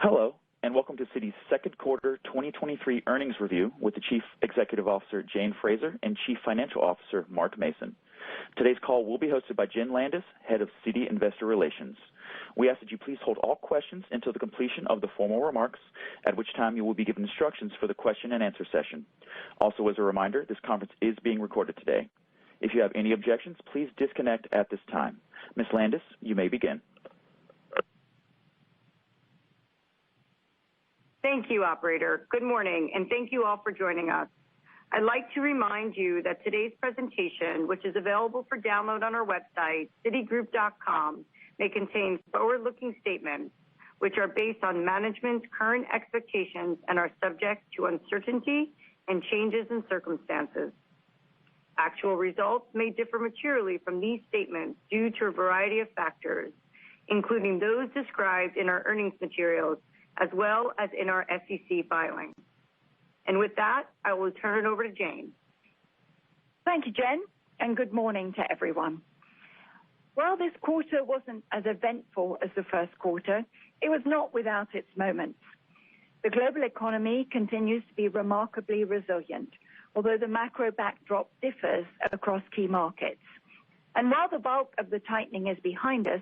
Hello, and welcome to Citi's second quarter 2023 earnings review with the Chief Executive Officer, Jane Fraser, and Chief Financial Officer, Mark Mason. Today's call will be hosted by Jen Landis, Head of Citi Investor Relations. We ask that you please hold all questions until the completion of the formal remarks, at which time you will be given instructions for the question and answer session. Also, as a reminder, this conference is being recorded today. If you have any objections, please disconnect at this time. Ms. Landis, you may begin. Thank you, operator. Good morning, and thank you all for joining us. I'd like to remind you that today's presentation, which is available for download on our website, citigroup.com, may contain forward-looking statements which are based on management's current expectations and are subject to uncertainty and changes in circumstances. Actual results may differ materially from these statements due to a variety of factors, including those described in our earnings materials as well as in our SEC filings. And with that, I will turn it over to Jane. Thank you, Jen, and good morning to everyone. While this quarter wasn't as eventful as the first quarter, it was not without its moments. The global economy continues to be remarkably resilient, although the macro backdrop differs across key markets. And while the bulk of the tightening is behind us,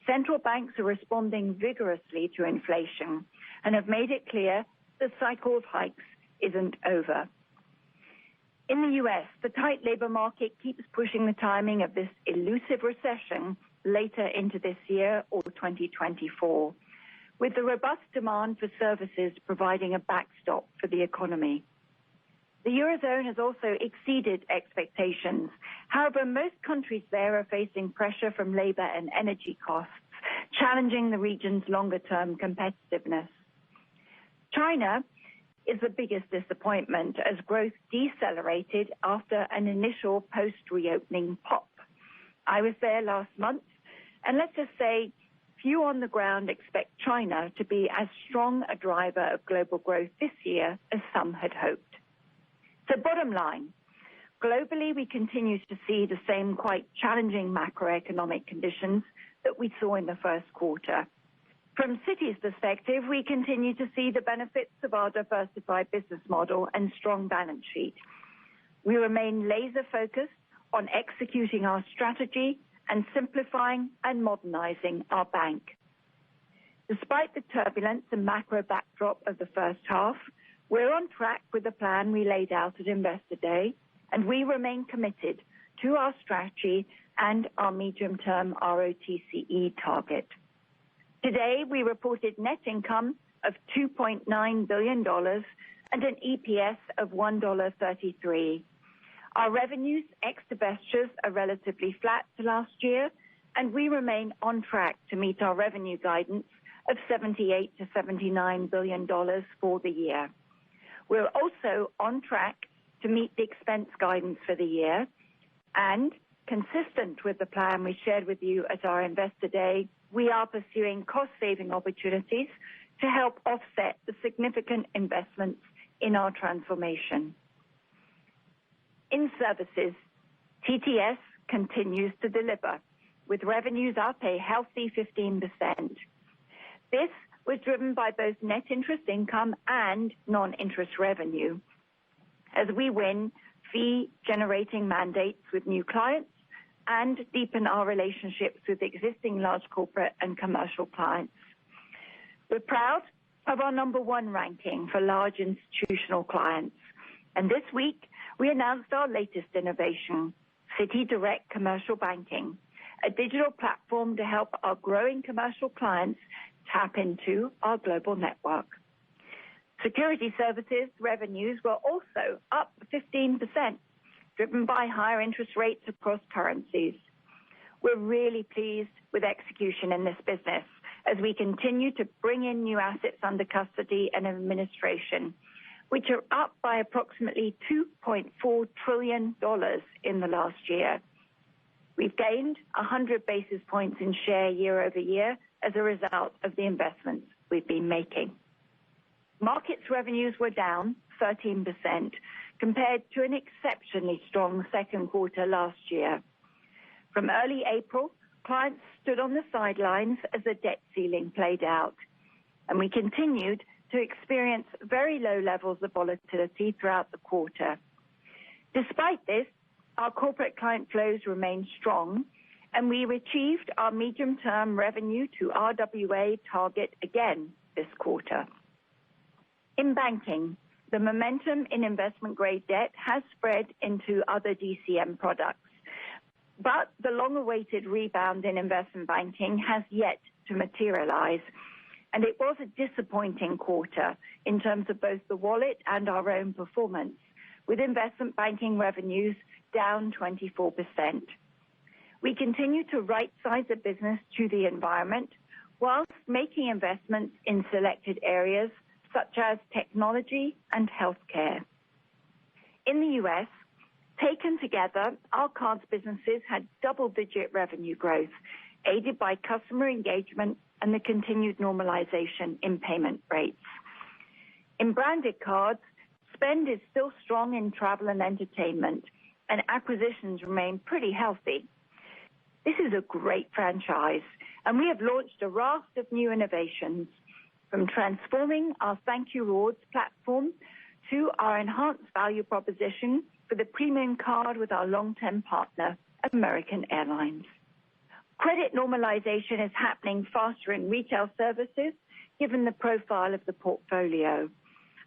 central banks are responding vigorously to inflation and have made it clear the cycle of hikes isn't over. In the U.S., the tight labor market keeps pushing the timing of this elusive recession later into this year or 2024, with the robust demand for services providing a backstop for the economy. The Eurozone has also exceeded expectations. However, most countries there are facing pressure from labor and energy costs, challenging the region's longer-term competitiveness. China is the biggest disappointment as growth decelerated after an initial post-reopening pop. I was there last month, and let's just say few on the ground expect China to be as strong a driver of global growth this year as some had hoped. So bottom line, globally we continue to see the same quite challenging macroeconomic conditions that we saw in the first quarter. From Citi's perspective, we continue to see the benefits of our diversified business model and strong balance sheet. We remain laser focused on executing our strategy and simplifying and modernizing our bank. Despite the turbulence and macro backdrop of the first half, we're on track with the plan we laid out at Investor Day, and we remain committed to our strategy and our medium-term ROTCE target. Today, we reported net income of $2.9 billion and an EPS of $1.33. Our revenues ex divestitures are relatively flat to last year, and we remain on track to meet our revenue guidance of $78 to $79 billion for the year. We're also on track to meet the expense guidance for the year, and consistent with the plan we shared with you at our Investor Day, we are pursuing cost-saving opportunities to help offset the significant investments in our transformation. In services, TTS continues to deliver, with revenues up a healthy 15%. This was driven by both net interest income and non-interest revenue, as we win fee-generating mandates with new clients and deepen our relationships with existing large corporate and commercial clients. We're proud of our number one ranking for large institutional clients, and this week we announced our latest innovation, Citi Direct Commercial Banking, a digital platform to help our growing commercial clients tap into our global network. Security services revenues were also up 15%, driven by higher interest rates across currencies. We're really pleased with execution in this business as we continue to bring in new assets under custody and administration, which are up by approximately $2.4 trillion in the last year. We've gained 100 basis points in share year over year as a result of the investments we've been making. Markets revenues were down 13% compared to an exceptionally strong second quarter last year. From early April, clients stood on the sidelines as the debt ceiling played out. and we continued to experience very low levels of volatility throughout the quarter. Despite this, our corporate client flows remained strong, and we achieved our medium-term revenue to RWA target again this quarter. In banking, the momentum in investment-grade debt has spread into other DCM products, but the long-awaited rebound in investment banking has yet to materialize, and it was a disappointing quarter in terms of both the wallet and our own performance, with investment banking revenues down 24%. We continue to right-size the business to the environment whilst making investments in selected areas such as technology and healthcare. In the U.S., taken together, our cards businesses had double-digit revenue growth, aided by customer engagement and the continued normalization in payment rates. In branded cards, spend is still strong in travel and entertainment, and acquisitions remain pretty healthy. This is a great franchise, and we have launched a raft of new innovations, from transforming our Thank You Rewards platform to our enhanced value proposition for the premium card with our long-term partner, American Airlines. Credit normalization is happening faster in retail services, given the profile of the portfolio.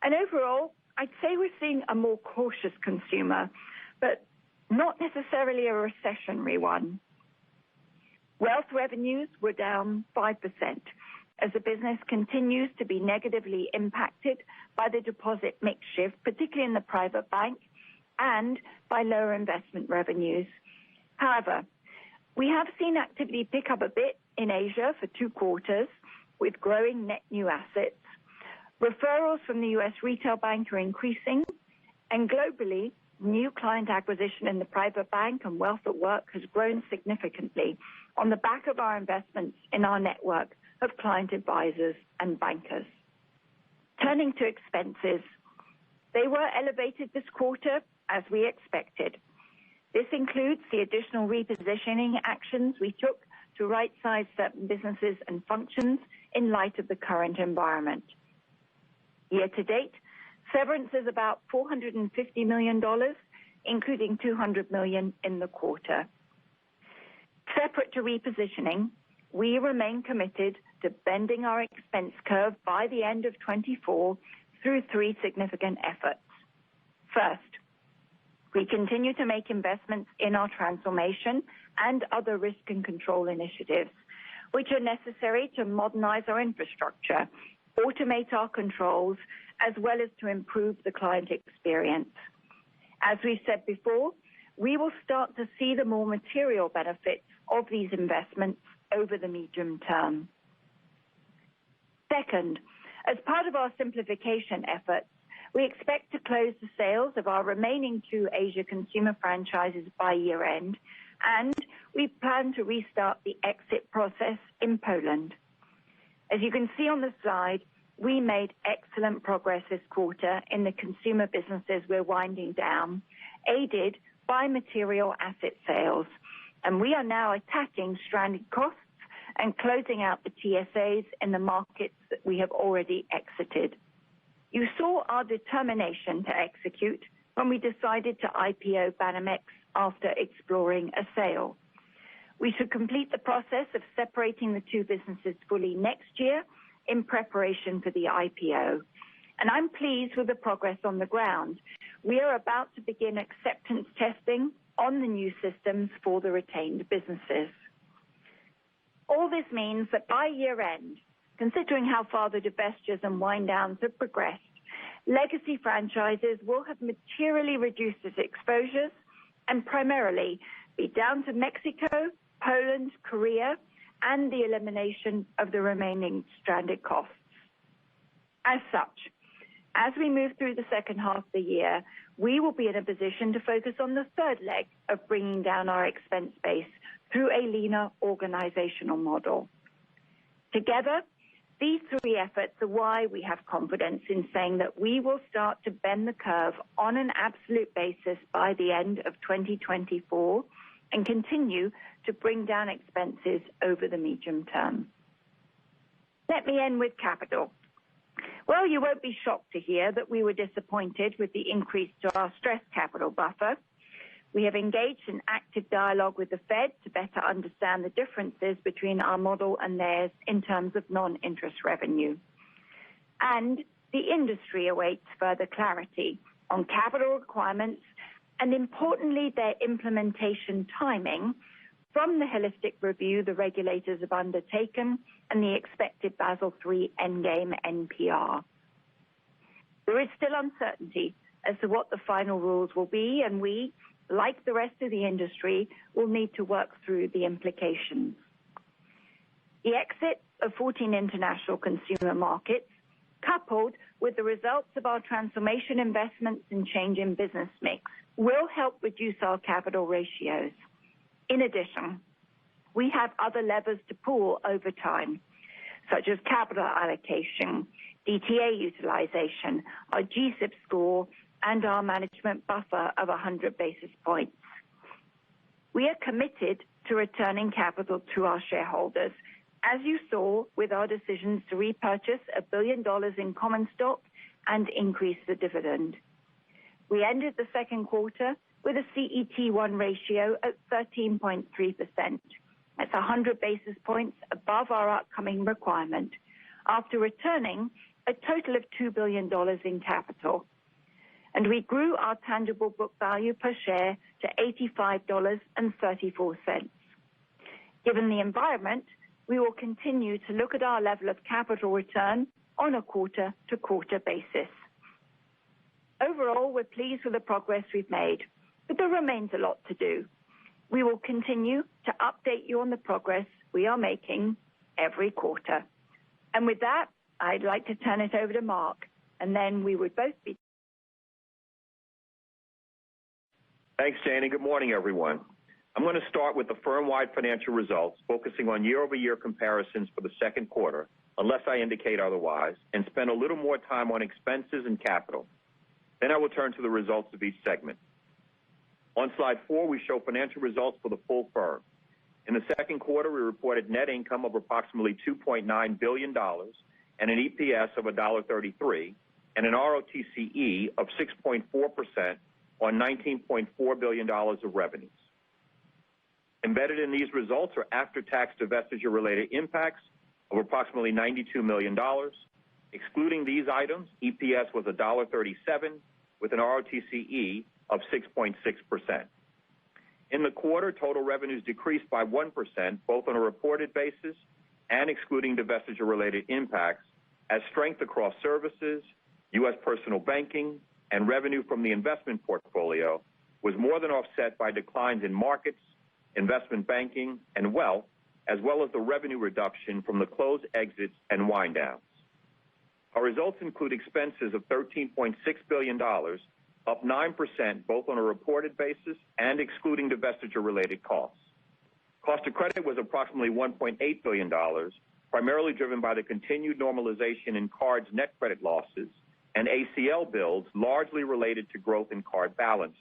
And overall, I'd say we're seeing a more cautious consumer, but not necessarily a recessionary one. Wealth revenues were down 5%, as the business continues to be negatively impacted by the deposit mix shift, particularly in the private bank, and by lower investment revenues. However, we have seen activity pick up a bit in Asia for 2 quarters, with growing net new assets. Referrals from the U.S. retail bank are increasing, and globally, new client acquisition in the private bank and wealth at work has grown significantly on the back of our investments in our network of client advisors and bankers. Turning to expenses, they were elevated this quarter as we expected. This includes the additional repositioning actions we took to right-size certain businesses and functions in light of the current environment. Year to date, severance is about $450 million, including $200 million in the quarter. Separate to repositioning, we remain committed to bending our expense curve by the end of 24 through 3 significant efforts. First, we continue to make investments in our transformation and other risk and control initiatives, which are necessary to modernize our infrastructure, automate our controls, as well as to improve the client experience. As we said before, we will start to see the more material benefits of these investments over the medium term. Second, as part of our simplification efforts, we expect to close the sales of our remaining 2 Asia consumer franchises by year-end, and we plan to restart the exit process in Poland. As you can see on the slide, we made excellent progress this quarter in the consumer businesses we're winding down, aided by material asset sales, and we are now attacking stranded costs and closing out the TSAs in the markets that we have already exited. You saw our determination to execute when we decided to IPO Banamex after exploring a sale. We should complete the process of separating the 2 businesses fully next year in preparation for the IPO. And I'm pleased with the progress on the ground. We are about to begin acceptance testing on the new systems for the retained businesses. All this means that by year-end, considering how far the divestitures and wind-downs have progressed, legacy franchises will have materially reduced its exposures and primarily be down to Mexico, Poland, Korea, and the elimination of the remaining stranded costs. As such, as we move through the second half of the year, we will be in a position to focus on the third leg of bringing down our expense base through a leaner organizational model. Together, these 3 efforts are why we have confidence in saying that we will start to bend the curve on an absolute basis by the end of 2024 and continue to bring down expenses over the medium term. Let me end with capital. Well, you won't be shocked to hear that we were disappointed with the increase to our stress capital buffer. We have engaged in active dialogue with the Fed to better understand the differences between our model and theirs in terms of non-interest revenue. And the industry awaits further clarity on capital requirements and, importantly, their implementation timing from the holistic review the regulators have undertaken and the expected Basel III Endgame NPR. There is still uncertainty as to what the final rules will be, and we, like the rest of the industry, will need to work through the implications. The exit of 14 international consumer markets, coupled with the results of our transformation investments and change in business mix, will help reduce our capital ratios. In addition, we have other levers to pull over time, such as capital allocation, DTA utilization, our GSIB score, and our management buffer of 100 basis points. We are committed to returning capital to our shareholders, as you saw with our decisions to repurchase $1 billion in common stock and increase the dividend. We ended the second quarter with a CET1 ratio at 13.3%. That's 100 basis points above our upcoming requirement, after returning a total of $2 billion in capital. And we grew our tangible book value per share to $85.34. Given the environment, we will continue to look at our level of capital return on a quarter-to-quarter basis. Overall, we're pleased with the progress we've made, but there remains a lot to do. We will continue to update you on the progress we are making every quarter. And with that, I'd like to turn it over to Mark, and then we would both be. Thanks, Jane, and good morning, everyone. I'm going to start with the firm-wide financial results, focusing on year-over-year comparisons for the second quarter, unless I indicate otherwise, and spend a little more time on expenses and capital. Then I will turn to the results of each segment. On slide 4, we show financial results for the full firm. In the second quarter, we reported net income of approximately $2.9 billion and an EPS of $1.33 and an ROTCE of 6.4% on $19.4 billion of revenues. Embedded in these results are after-tax divestiture-related impacts of approximately $92 million. Excluding these items, EPS was $1.37 with an ROTCE of 6.6%. In the quarter, total revenues decreased by 1%, both on a reported basis and excluding divestiture-related impacts, as strength across services, U.S. personal banking, and revenue from the investment portfolio was more than offset by declines in markets, investment banking, and wealth, as well as the revenue reduction from the closed exits and wind downs. Our results include expenses of $13.6 billion, up 9% both on a reported basis and excluding divestiture-related costs. Cost of credit was approximately $1.8 billion, primarily driven by the continued normalization in cards' net credit losses and ACL builds largely related to growth in card balances.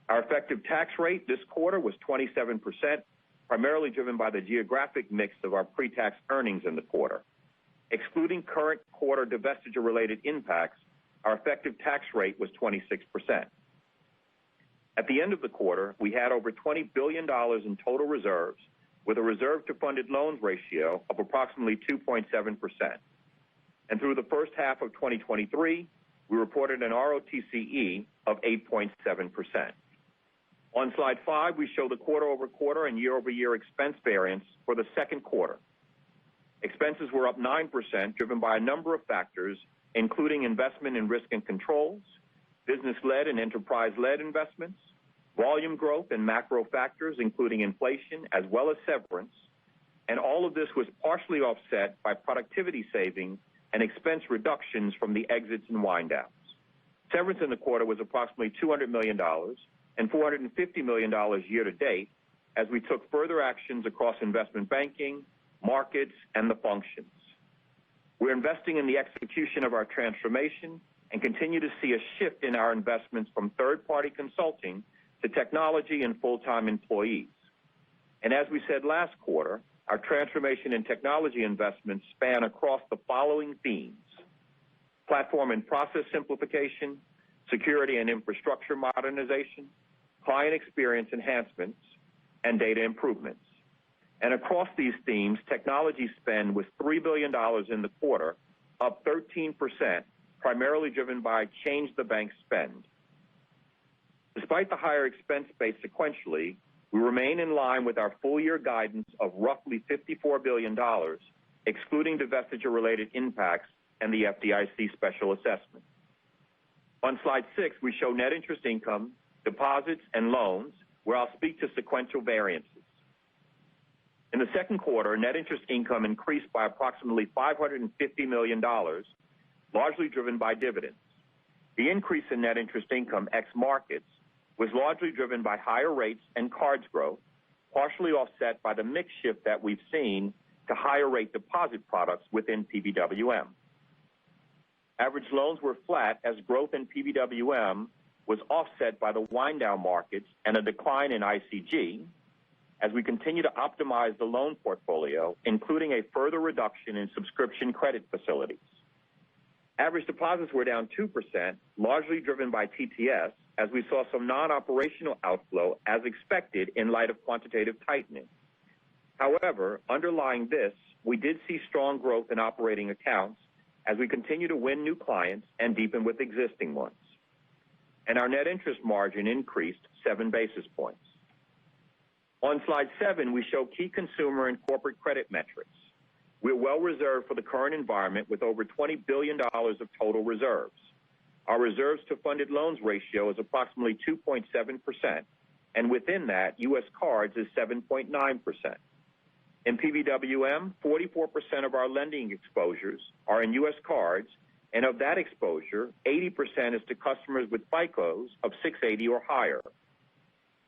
Our effective tax rate this quarter was 27%, primarily driven by the geographic mix of our pre-tax earnings in the quarter. Excluding current quarter divestiture-related impacts, our effective tax rate was 26%. At the end of the quarter, we had over $20 billion in total reserves, with a reserve-to-funded loans ratio of approximately 2.7%. And through the first half of 2023, we reported an ROTCE of 8.7%. On slide 5, we show the quarter-over-quarter and year-over-year expense variance for the second quarter. Expenses were up 9%, driven by a number of factors, including investment in risk and controls, business-led and enterprise-led investments, volume growth and macro factors, including inflation, as well as severance, and all of this was partially offset by productivity savings and expense reductions from the exits and wind downs. Severance in the quarter was approximately $200 million and $450 million year to date, as we took further actions across investment banking, markets, and the functions. We're investing in the execution of our transformation and continue to see a shift in our investments from third-party consulting to technology and full-time employees. And as we said last quarter, Our transformation and technology investments span across the following themes: platform and process simplification, security and infrastructure modernization, client experience enhancements, and data improvements. And across these themes, technology spend was $3 billion in the quarter, up 13%, primarily driven by Change the Bank spend. Despite the higher expense base sequentially, we remain in line with our full-year guidance of roughly $54 billion, excluding divestiture-related impacts and the FDIC special assessment. On slide 6, we show net interest income, deposits, and loans, where I'll speak to sequential variances. In the second quarter, net interest income increased by approximately $550 million, largely driven by dividends. The increase in net interest income ex markets was largely driven by higher rates and cards growth, partially offset by the mix shift that we've seen to higher rate deposit products within PBWM. Average loans were flat as growth in PBWM was offset by the wind-down markets and a decline in ICG as we continue to optimize the loan portfolio, including a further reduction in subscription credit facilities. Average deposits were down 2%, largely driven by TTS, as we saw some non-operational outflow as expected in light of quantitative tightening. However, underlying this, we did see strong growth in operating accounts as we continue to win new clients and deepen with existing ones. And our net interest margin increased 7 basis points. On slide 7, we show key consumer and corporate credit metrics. We're well reserved for the current environment with over $20 billion of total reserves. Our reserves to funded loans ratio is approximately 2.7%, and within that, U.S. cards is 7.9%. In PBWM, 44% of our lending exposures are in U.S. cards, and of that exposure, 80% is to customers with FICOs of 680 or higher.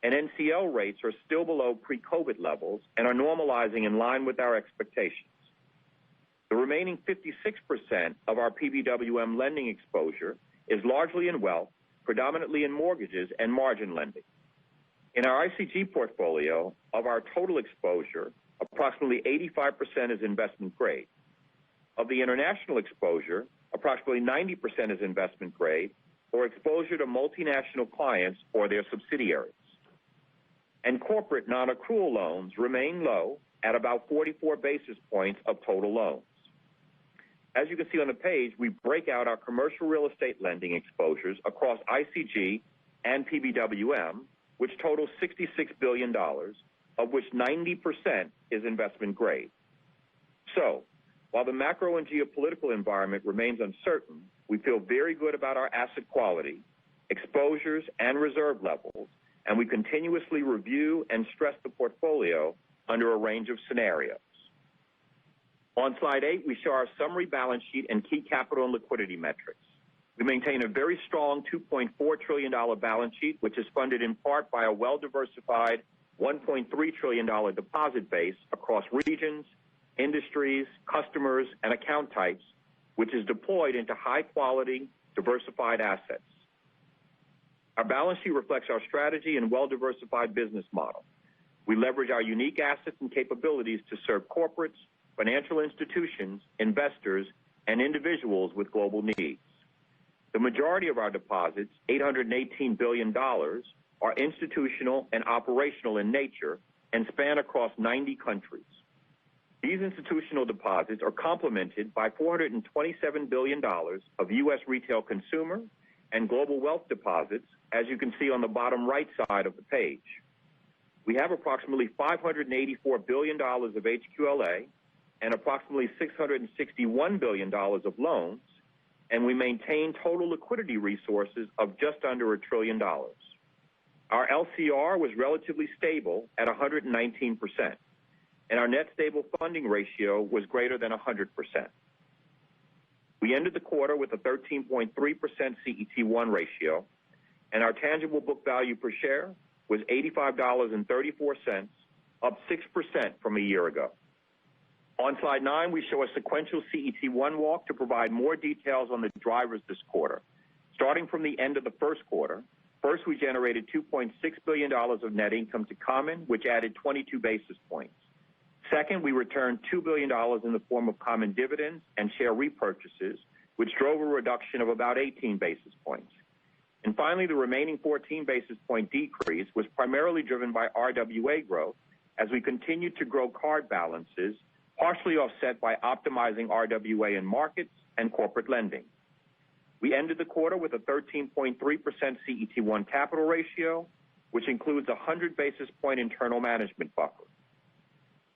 And NCL rates are still below pre-COVID levels and are normalizing in line with our expectations. The remaining 56% of our PBWM lending exposure is largely in wealth, predominantly in mortgages and margin lending. In our ICG portfolio, of our total exposure, approximately 85% is investment grade. Of the international exposure, approximately 90% is investment grade or exposure to multinational clients or their subsidiaries. And corporate non-accrual loans remain low at about 44 basis points of total loans. As you can see on the page, we break out our commercial real estate lending exposures across ICG and PBWM, which totals $66 billion, of which 90% is investment grade. So, while the macro and geopolitical environment remains uncertain, we feel very good about our asset quality, exposures, and reserve levels, and we continuously review and stress the portfolio under a range of scenarios. On slide 8, we show our summary balance sheet and key capital and liquidity metrics. We maintain a very strong $2.4 trillion balance sheet, which is funded in part by a well-diversified $1.3 trillion deposit base across regions, industries, customers, and account types, which is deployed into high-quality, diversified assets. Our balance sheet reflects our strategy and well-diversified business model. We leverage our unique assets and capabilities to serve corporates, financial institutions, investors, and individuals with global needs. The majority of our deposits, $818 billion, are institutional and operational in nature and span across 90 countries. These institutional deposits are complemented by $427 billion of U.S. retail consumer and global wealth deposits, as you can see on the bottom right side of the page. We have approximately $584 billion of HQLA and approximately $661 billion of loans, and we maintain total liquidity resources of just under $1 trillion. Our LCR was relatively stable at 119%, and our net stable funding ratio was greater than 100%. We ended the quarter with a 13.3% CET1 ratio, and our tangible book value per share was $85.34, up 6% from a year ago. On slide 9, we show a sequential CET1 walk to provide more details on the drivers this quarter. Starting from the end of the first quarter, first we generated $2.6 billion of net income to common, which added 22 basis points. Second, we returned $2 billion in the form of common dividends and share repurchases, which drove a reduction of about 18 basis points. And finally, the remaining 14 basis point decrease was primarily driven by RWA growth as we continued to grow card balances, partially offset by optimizing RWA in markets and corporate lending. We ended the quarter with a 13.3% CET1 capital ratio, which includes a 100 basis point internal management buffer.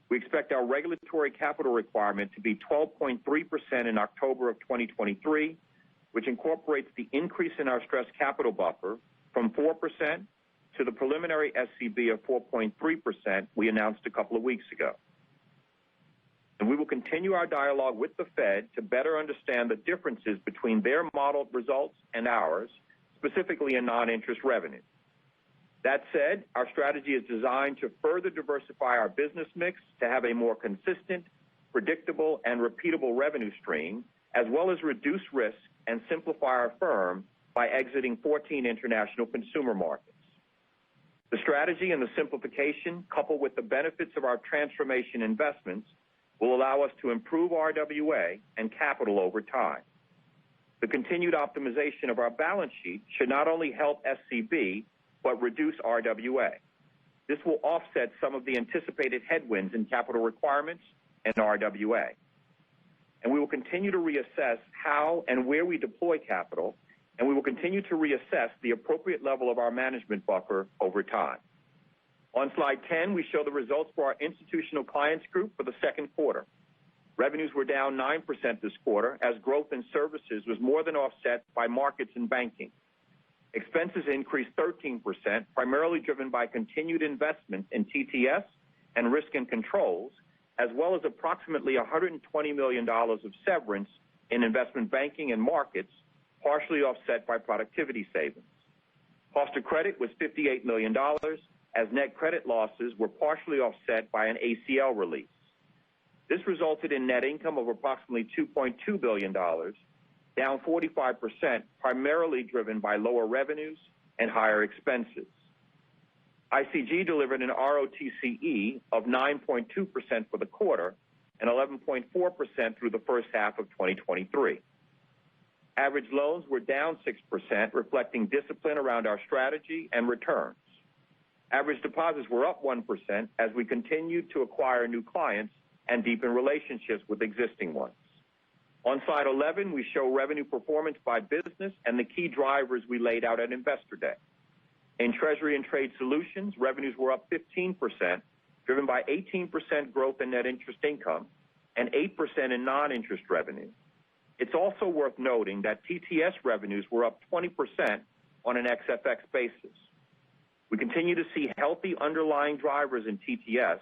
We expect our regulatory capital requirement to be 12.3% in October of 2023, which incorporates the increase in our stress capital buffer from 4% to the preliminary SCB of 4.3% we announced a couple of weeks ago. And we will continue our dialogue with the Fed to better understand the differences between their modeled results and ours, specifically in non-interest revenue. That said, our strategy is designed to further diversify our business mix to have a more consistent, predictable, and repeatable revenue stream, as well as reduce risk and simplify our firm by exiting 14 international consumer markets. The strategy and the simplification, coupled with the benefits of our transformation investments, will allow us to improve RWA and capital over time. The continued optimization of our balance sheet should not only help SCB, but reduce RWA. This will offset some of the anticipated headwinds in capital requirements and RWA. And we will continue to reassess how and where we deploy capital, and we will continue to reassess the appropriate level of our management buffer over time. On slide 10, we show the results for our Institutional Clients Group for the second quarter. Revenues were down 9% this quarter as growth in services was more than offset by markets and banking. Expenses increased 13%, primarily driven by continued investments in TTS and risk and controls, as well as approximately $120 million of severance in investment banking and markets, partially offset by productivity savings. Cost of credit was $58 million, as net credit losses were partially offset by an ACL release. This resulted in net income of approximately $2.2 billion, down 45%, primarily driven by lower revenues and higher expenses. ICG delivered an ROTCE of 9.2% for the quarter and 11.4% through the first half of 2023. Average loans were down 6%, reflecting discipline around our strategy and returns. Average deposits were up 1% as we continued to acquire new clients and deepen relationships with existing ones. On slide 11, we show revenue performance by business and the key drivers we laid out at Investor Day. In Treasury and Trade Solutions, revenues were up 15%, driven by 18% growth in net interest income and 8% in non-interest revenue. It's also worth noting that TTS revenues were up 20% on an ex-FX basis. We continue to see healthy underlying drivers in TTS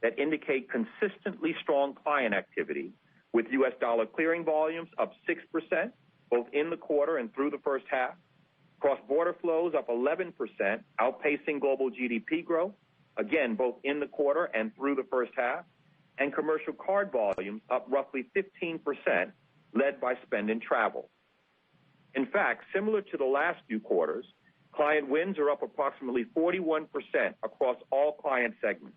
that indicate consistently strong client activity, with U.S. dollar clearing volumes up 6%, both in the quarter and through the first half. Cross-border flows up 11%, outpacing global GDP growth, again, both in the quarter and through the first half. And commercial card volumes up roughly 15%, led by spend and travel. In fact, similar to the last few quarters, client wins are up approximately 41% across all client segments.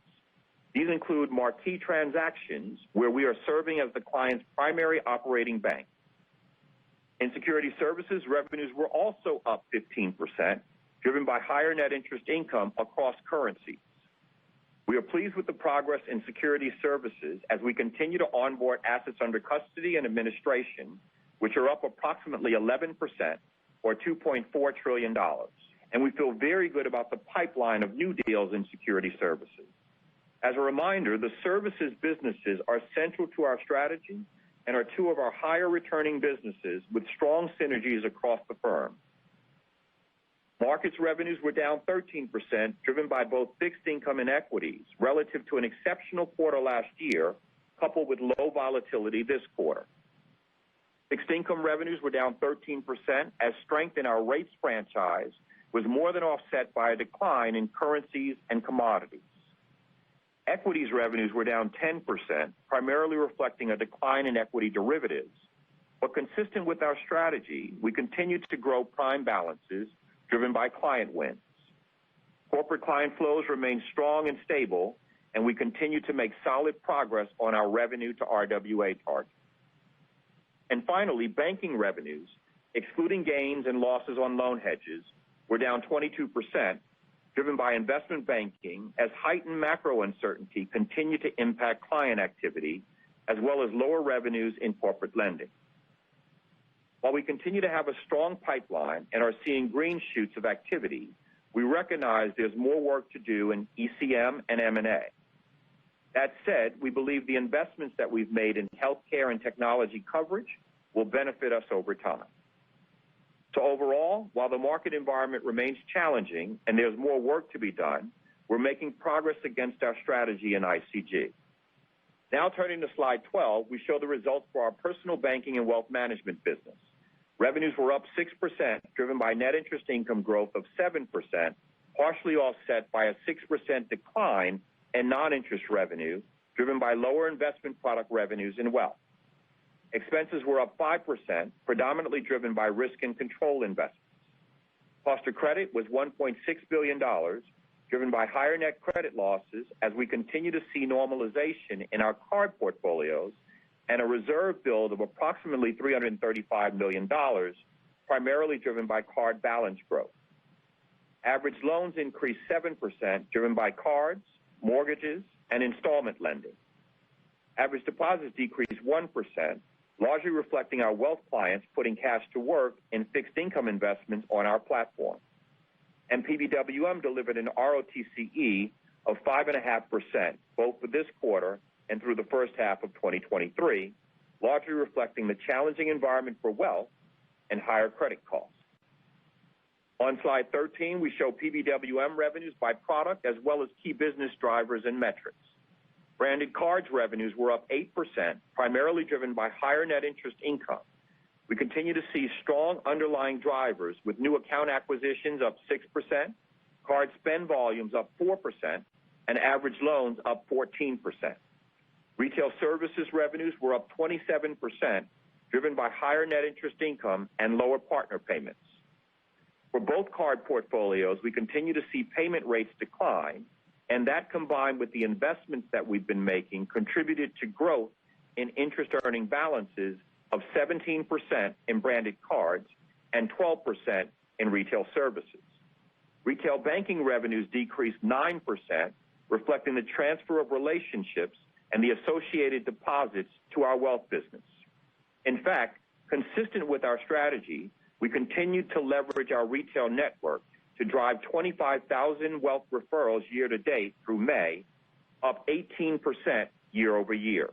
These include marquee transactions where we are serving as the client's primary operating bank. In security services, revenues were also up 15%, driven by higher net interest income across currencies. We are pleased with the progress in security services as we continue to onboard assets under custody and administration, which are up approximately 11%, or $2.4 trillion. And we feel very good about the pipeline of new deals in security services. As a reminder, the services businesses are central to our strategy and are two of our higher returning businesses with strong synergies across the firm. Markets revenues were down 13%, driven by both fixed income and equities relative to an exceptional quarter last year, coupled with low volatility this quarter. Fixed income revenues were down 13% as strength in our rates franchise was more than offset by a decline in currencies and commodities. Equities revenues were down 10%, primarily reflecting a decline in equity derivatives. But consistent with our strategy, we continued to grow prime balances driven by client wins. Corporate client flows remain strong and stable, and we continue to make solid progress on our revenue to RWA target. And finally, banking revenues, excluding gains and losses on loan hedges, were down 22%, driven by investment banking as heightened macro uncertainty continued to impact client activity, as well as lower revenues in corporate lending. While we continue to have a strong pipeline and are seeing green shoots of activity, we recognize there's more work to do in ECM and M&A. That said, we believe the investments that we've made in healthcare and technology coverage will benefit us over time. So overall, while the market environment remains challenging and there's more work to be done, we're making progress against our strategy in ICG. Now turning to slide 12, we show the results for our personal banking and wealth management business. Revenues were up 6%, driven by net interest income growth of 7%, partially offset by a 6% decline in non-interest revenue, driven by lower investment product revenues in wealth. Expenses were up 5%, predominantly driven by risk and control investments. Cost of credit was $1.6 billion, driven by higher net credit losses as we continue to see normalization in our card portfolios and a reserve build of approximately $335 million, primarily driven by card balance growth. Average loans increased 7%, driven by cards, mortgages, and installment lending. Average deposits decreased 1%, largely reflecting our wealth clients putting cash to work in fixed income investments on our platform. And PBWM delivered an ROTCE of 5.5%, both for this quarter and through the first half of 2023, largely reflecting the challenging environment for wealth and higher credit costs. On slide 13, we show PBWM revenues by product as well as key business drivers and metrics. Branded cards revenues were up 8%, primarily driven by higher net interest income. We continue to see strong underlying drivers with new account acquisitions up 6%, card spend volumes up 4%, and average loans up 14%. Retail services revenues were up 27%, driven by higher net interest income and lower partner payments. For both card portfolios, we continue to see payment rates decline, and that combined with the investments that we've been making contributed to growth in interest-earning balances of 17% in branded cards and 12% in retail services. Retail banking revenues decreased 9%, reflecting the transfer of relationships and the associated deposits to our wealth business. In fact, consistent with our strategy, we continued to leverage our retail network to drive 25,000 wealth referrals year to date through May, up 18% year over year.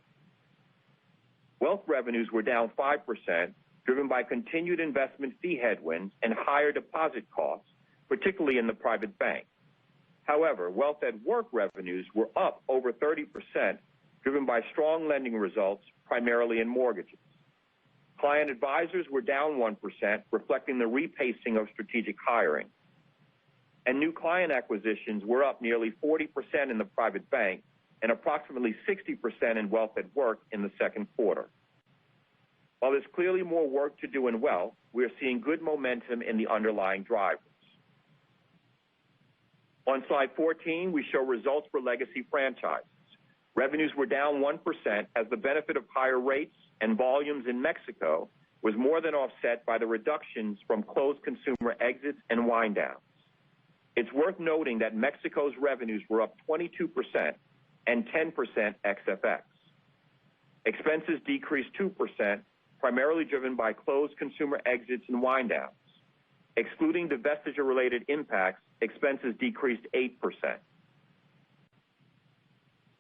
Wealth revenues were down 5%, driven by continued investment fee headwinds and higher deposit costs, particularly in the private bank. However, Wealth at Work revenues were up over 30%, driven by strong lending results, primarily in mortgages. Client advisors were down 1%, reflecting the repacing of strategic hiring. And new client acquisitions were up nearly 40% in the private bank and approximately 60% in Wealth at Work in the second quarter. While there's clearly more work to do in wealth, we are seeing good momentum in the underlying drivers. On slide 14, we show results for legacy franchises. Revenues were down 1% as the benefit of higher rates and volumes in Mexico was more than offset by the reductions from closed consumer exits and wind downs. It's worth noting that Mexico's revenues were up 22% and 10% ex-FX. Expenses decreased 2%, primarily driven by closed consumer exits and wind downs. Excluding divestiture-related impacts, expenses decreased 8%.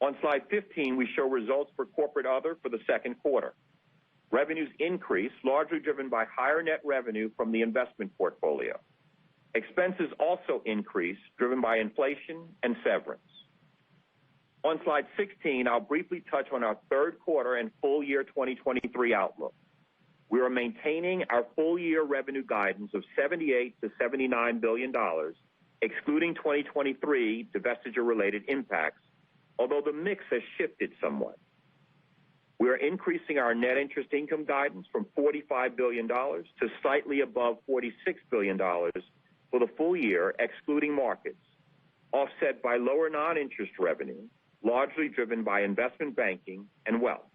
On slide 15, we show results for corporate other for the second quarter. Revenues increased, largely driven by higher net revenue from the investment portfolio. Expenses also increased, driven by inflation and severance. On slide 16, I'll briefly touch on our third quarter and full year 2023 outlook. We are maintaining our full year revenue guidance of $78 to $79 billion, excluding 2023 divestiture-related impacts, although the mix has shifted somewhat. We are increasing our net interest income guidance from $45 billion to slightly above $46 billion for the full year, excluding markets, offset by lower non-interest revenue, largely driven by investment banking and wealth.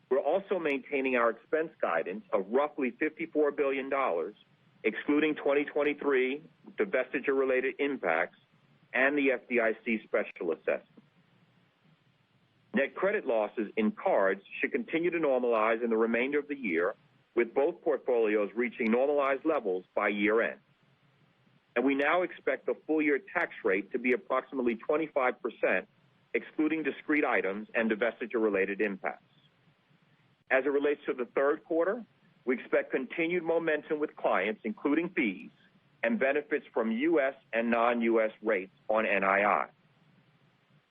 We're also maintaining our expense guidance of roughly $54 billion, excluding 2023 divestiture-related impacts and the FDIC special assessment. Net credit losses in cards should continue to normalize in the remainder of the year, with both portfolios reaching normalized levels by year-end. And we now expect the full-year tax rate to be approximately 25%, excluding discrete items and divestiture-related impacts. As it relates to the third quarter, we expect continued momentum with clients, including fees, and benefits from U.S. and non-U.S. rates on NII.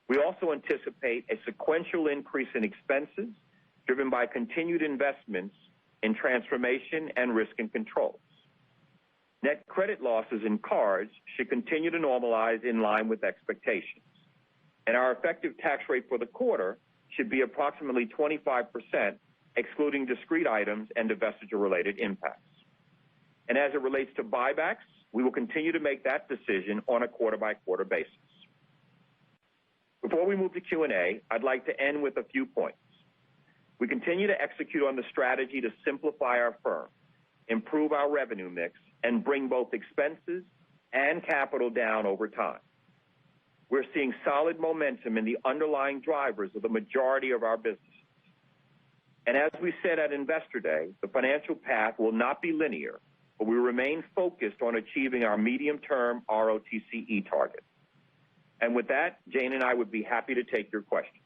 We also anticipate a sequential increase in expenses driven by continued investments in transformation and risk and controls. Net credit losses in cards should continue to normalize in line with expectations. And our effective tax rate for the quarter should be approximately 25%, excluding discrete items and divestiture-related impacts. And as it relates to buybacks, we will continue to make that decision on a quarter-by-quarter basis. Before we move to Q&A, I'd like to end with a few points. We continue to execute on the strategy to simplify our firm, improve our revenue mix, and bring both expenses and capital down over time. We're seeing solid momentum in the underlying drivers of the majority of our businesses. And as we said at Investor Day, the financial path will not be linear, but we remain focused on achieving our medium-term ROTCE target. And with that, Jane and I would be happy to take your questions.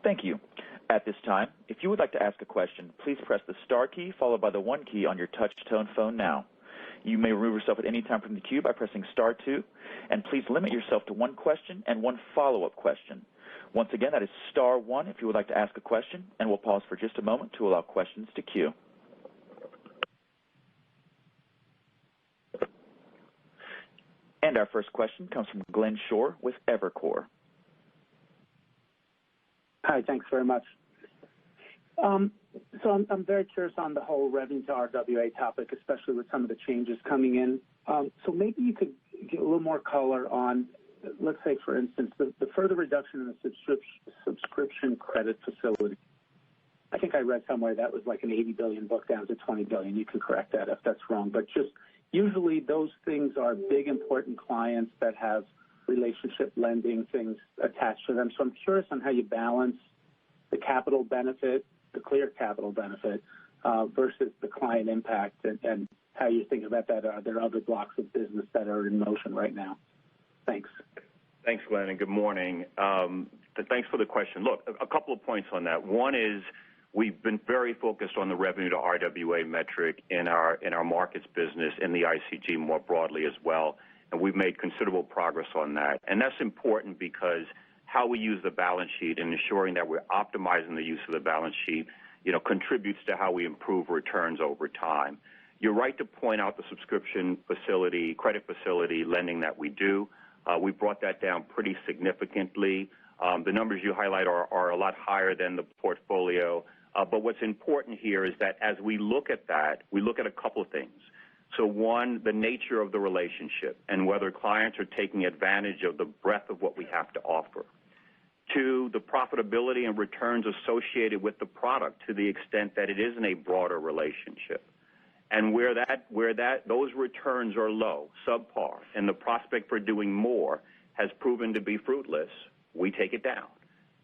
Thank you. At this time, if you would like to ask a question, please press the star key followed by the 1 key on your touch-tone phone now. You may remove yourself at any time from the queue by pressing star 2, and please limit yourself to 1 question and 1 follow-up question. Once again, that is star 1 if you would like to ask a question, and we'll pause for just a moment to allow questions to queue. And our first question comes from Glenn Schorr with Evercore. Hi, thanks very much. So I'm very curious on the whole revenue to RWA topic, especially with some of the changes coming in. So maybe you could get a little more color on, let's say, for instance, the further reduction in the subscription credit facility. I think I read somewhere that was like an $80 billion book down to $20 billion. You can correct that if that's wrong. But just usually those things are big, important clients that have relationship lending things attached to them. So I'm curious on how you balance the capital benefit, the clear capital benefit, versus the client impact, and how you think about that. Are there other blocks of business that are in motion right now? Thanks. Thanks, Glenn, and good morning. Thanks for the question. Look, a couple of points on that. One is we've been very focused on the revenue to RWA metric in our markets business, in the ICG more broadly as well, and we've made considerable progress on that. And that's important because how we use the balance sheet and ensuring that we're optimizing the use of the balance sheet, contributes to how we improve returns over time. You're right to point out the subscription facility, credit facility lending that we do. We brought that down pretty significantly. The numbers you highlight are a lot higher than the portfolio. But what's important here is that as we look at that, we look at a couple of things. So one, the nature of the relationship and whether clients are taking advantage of the breadth of what we have to offer. 2, the profitability and returns associated with the product to the extent that it is in a broader relationship. And where those returns are low, subpar, and the prospect for doing more has proven to be fruitless, we take it down.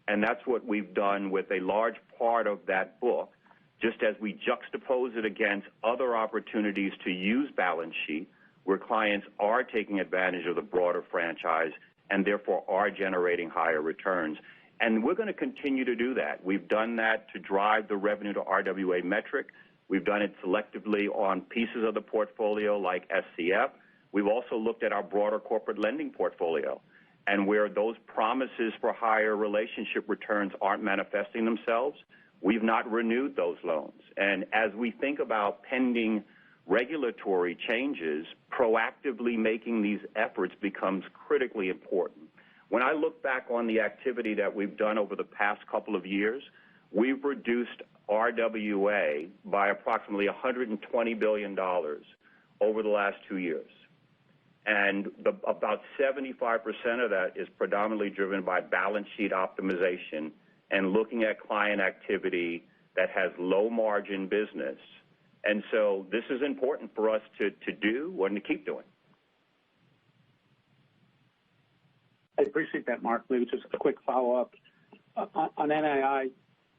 And that's what we've done with a large part of that book, just as we juxtapose it against other opportunities to use balance sheet where clients are taking advantage of the broader franchise and therefore are generating higher returns. And we're going to continue to do that. We've done that to drive the revenue to RWA metric. We've done it selectively on pieces of the portfolio like SCF. We've also looked at our broader corporate lending portfolio, and where those promises for higher relationship returns aren't manifesting themselves, we've not renewed those loans. And as we think about pending regulatory changes, proactively making these efforts becomes critically important. When I look back on the activity that we've done over the past couple of years, we've reduced RWA by approximately $120 billion over the last 2 years. and about 75% of that is predominantly driven by balance sheet optimization and looking at client activity that has low margin business. And so this is important for us to do and to keep doing. I appreciate that, Mark. Maybe just a quick follow-up. On NII,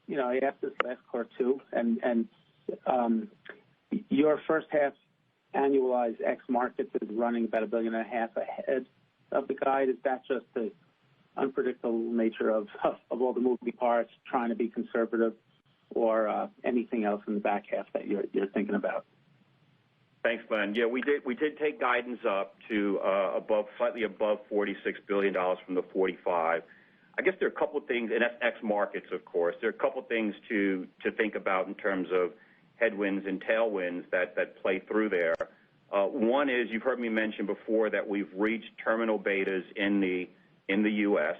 I asked this last quarter too, and your first half annualized X markets is running about $1.5 billion ahead of the guide. Is that just the unpredictable nature of all the moving parts, trying to be conservative, or anything else in the back half that you're thinking about? Thanks, Glenn. Yeah, we did take guidance up to slightly above $46 billion from the 45. I guess there are a couple of things, and that's X markets, of course. There are a couple of things to think about in terms of headwinds and tailwinds that play through there. One is, you've heard me mention before that we've reached terminal betas in the U.S.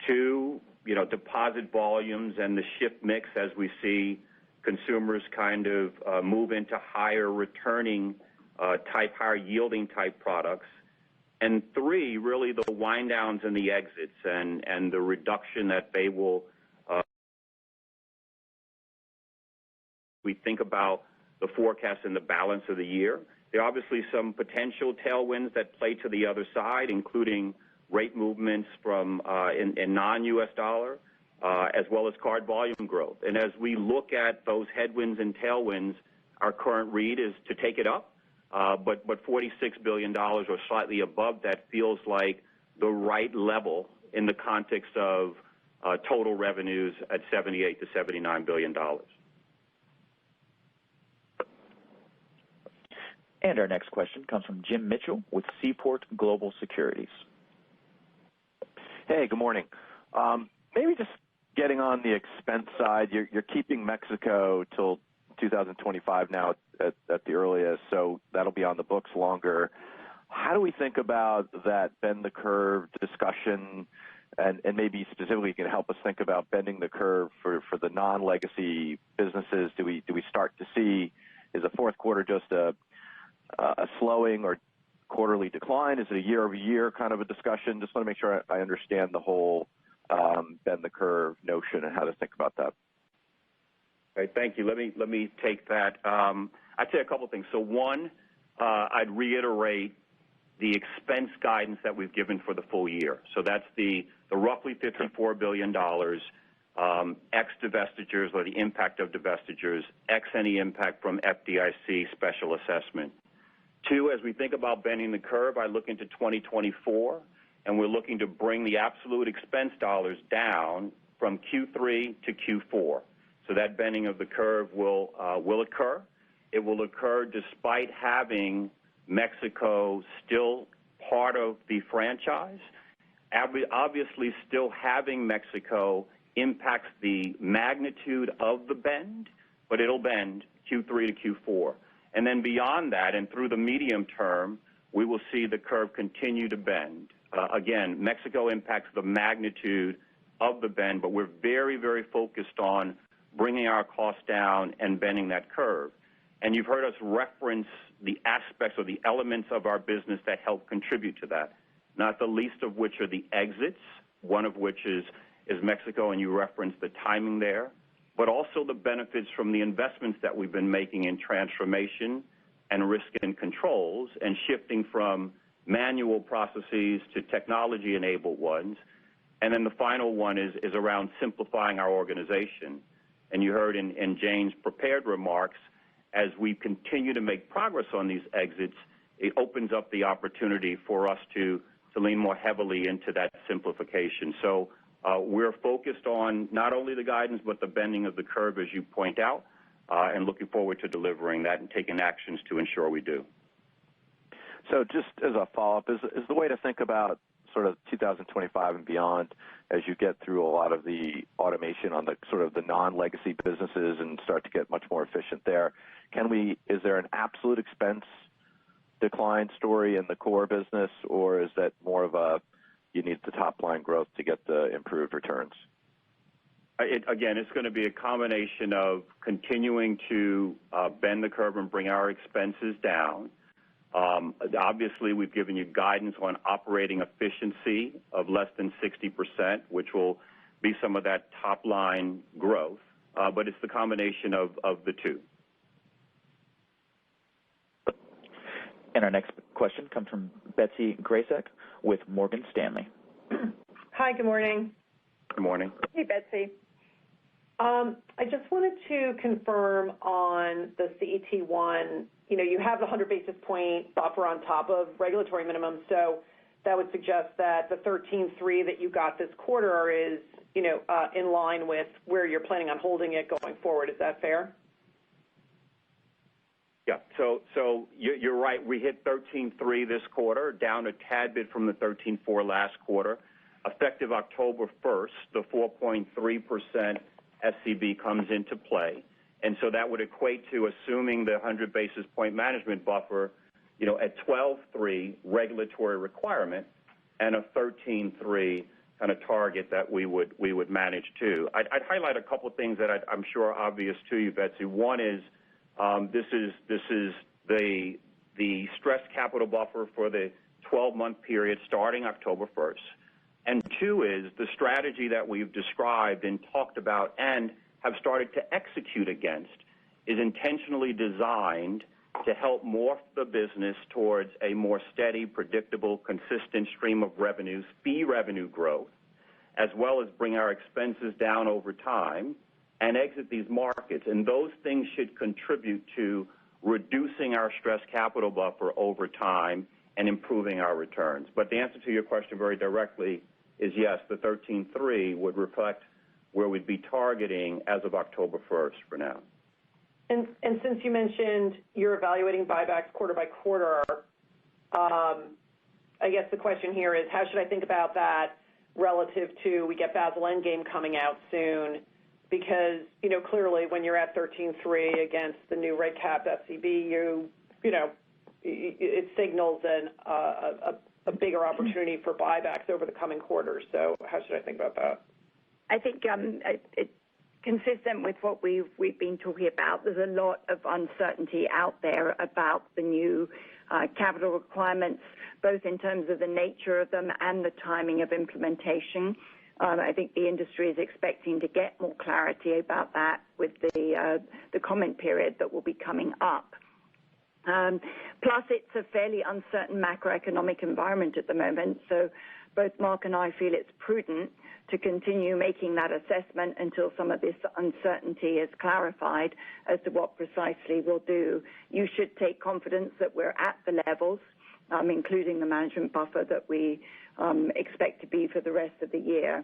Two, deposit volumes and the shift mix as we see consumers kind of move into higher returning higher yielding type products. And three, really the wind downs and the exits and the reduction that they will we think about the forecast and the balance of the year. There are obviously some potential tailwinds that play to the other side, including rate movements from in non-U.S. dollar, as well as card volume growth. And as we look at those headwinds and tailwinds, our current read is to take it up, but $46 billion or slightly above that feels like the right level in the context of total revenues at $78 to $79 billion. And our next question comes from Jim Mitchell with Seaport Global Securities. Hey, good morning. Maybe just getting on the expense side, you're keeping Mexico till 2025 now at the earliest, so that'll be on the books longer. How do we think about that bend the curve discussion, and maybe specifically you can help us think about bending the curve for the non-legacy businesses? Do we start to see, is the fourth quarter just a slowing or quarterly decline? Is it a year-over-year kind of a discussion? Just want to make sure I understand the whole bend the curve notion and how to think about that. Okay, thank you. Let me take that. I'd say a couple things. So one, I'd reiterate the expense guidance that we've given for the full year. So that's the roughly $54 billion, ex divestitures or the impact of divestitures, ex any impact from FDIC special assessment. Two, as we think about bending the curve, I look into 2024, and we're looking to bring the absolute expense dollars down from Q3 to Q4. So that bending of the curve will occur. It will occur despite having Mexico still part of the franchise. Obviously, still having Mexico impacts the magnitude of the bend, but it'll bend Q3 to Q4. And then beyond that, and through the medium term, we will see the curve continue to bend. Again, Mexico impacts the magnitude of the bend, but we're very, very focused on bringing our costs down and bending that curve. And you've heard us reference the aspects or the elements of our business that help contribute to that, not the least of which are the exits, one of which is Mexico, and you referenced the timing there, but also the benefits from the investments that we've been making in transformation and risk and controls and shifting from manual processes to technology-enabled ones. And then the final one is around simplifying our organization. And you heard in Jane's prepared remarks, as we continue to make progress on these exits, it opens up the opportunity for us to lean more heavily into that simplification. So we're focused on not only the guidance, but the bending of the curve, as you point out, and looking forward to delivering that and taking actions to ensure we do. So just as a follow-up, is the way to think about sort of 2025 and beyond as you get through a lot of the automation on the sort of the non-legacy businesses and start to get much more efficient there, is there an absolute expense decline story in the core business, or is that more of a you need the top line growth to get the improved returns? Again, it's going to be a combination of continuing to bend the curve and bring our expenses down. Obviously, we've given you guidance on operating efficiency of less than 60%, which will be some of that top-line growth, but it's the combination of the two. And our next question comes from Betsy Graseck with Morgan Stanley. Hi, good morning. Good morning. Hey, Betsy. I just wanted to confirm on the CET1, you have the 100 basis point buffer on top of regulatory minimum, so that would suggest that the 13.3 that you got this quarter is, in line with where you're planning on holding it going forward. Is that fair? Yeah, so you're right. We hit 13.3 this quarter, down a tad bit from the 13.4 last quarter. Effective October 1st, the 4.3% SCB comes into play. And so that would equate to assuming the 100 basis point management buffer, at 12.3 regulatory requirement and a 13.3 kind of target that we would manage to. I'd highlight a couple of things that I'm sure are obvious to you, Betsy. One is this is the stress capital buffer for the 12-month period starting October 1st. And two is the strategy that we've described and talked about and have started to execute against is intentionally designed to help morph the business towards a more steady, predictable, consistent stream of revenues, fee revenue growth, as well as bring our expenses down over time and exit these markets. And those things should contribute to reducing our stress capital buffer over time and improving our returns. But the answer to your question very directly is yes, the 13.3 would reflect where we'd be targeting as of October 1st for now. And since you mentioned you're evaluating buybacks quarter by quarter, I guess the question here is how should I think about that relative to we get Basel Endgame coming out soon? Because, clearly when you're at 13.3 against the new rate cap SCB, it signals a bigger opportunity for buybacks over the coming quarters. So how should I think about that? I think it's consistent with what we've been talking about. There's a lot of uncertainty out there about the new capital requirements, both in terms of the nature of them and the timing of implementation. I think the industry is expecting to get more clarity about that with the comment period that will be coming up. Plus, it's a fairly uncertain macroeconomic environment at the moment, so both Mark and I feel it's prudent to continue making that assessment until some of this uncertainty is clarified as to what precisely we'll do. You should take confidence that we're at the levels, including the management buffer that we expect to be for the rest of the year.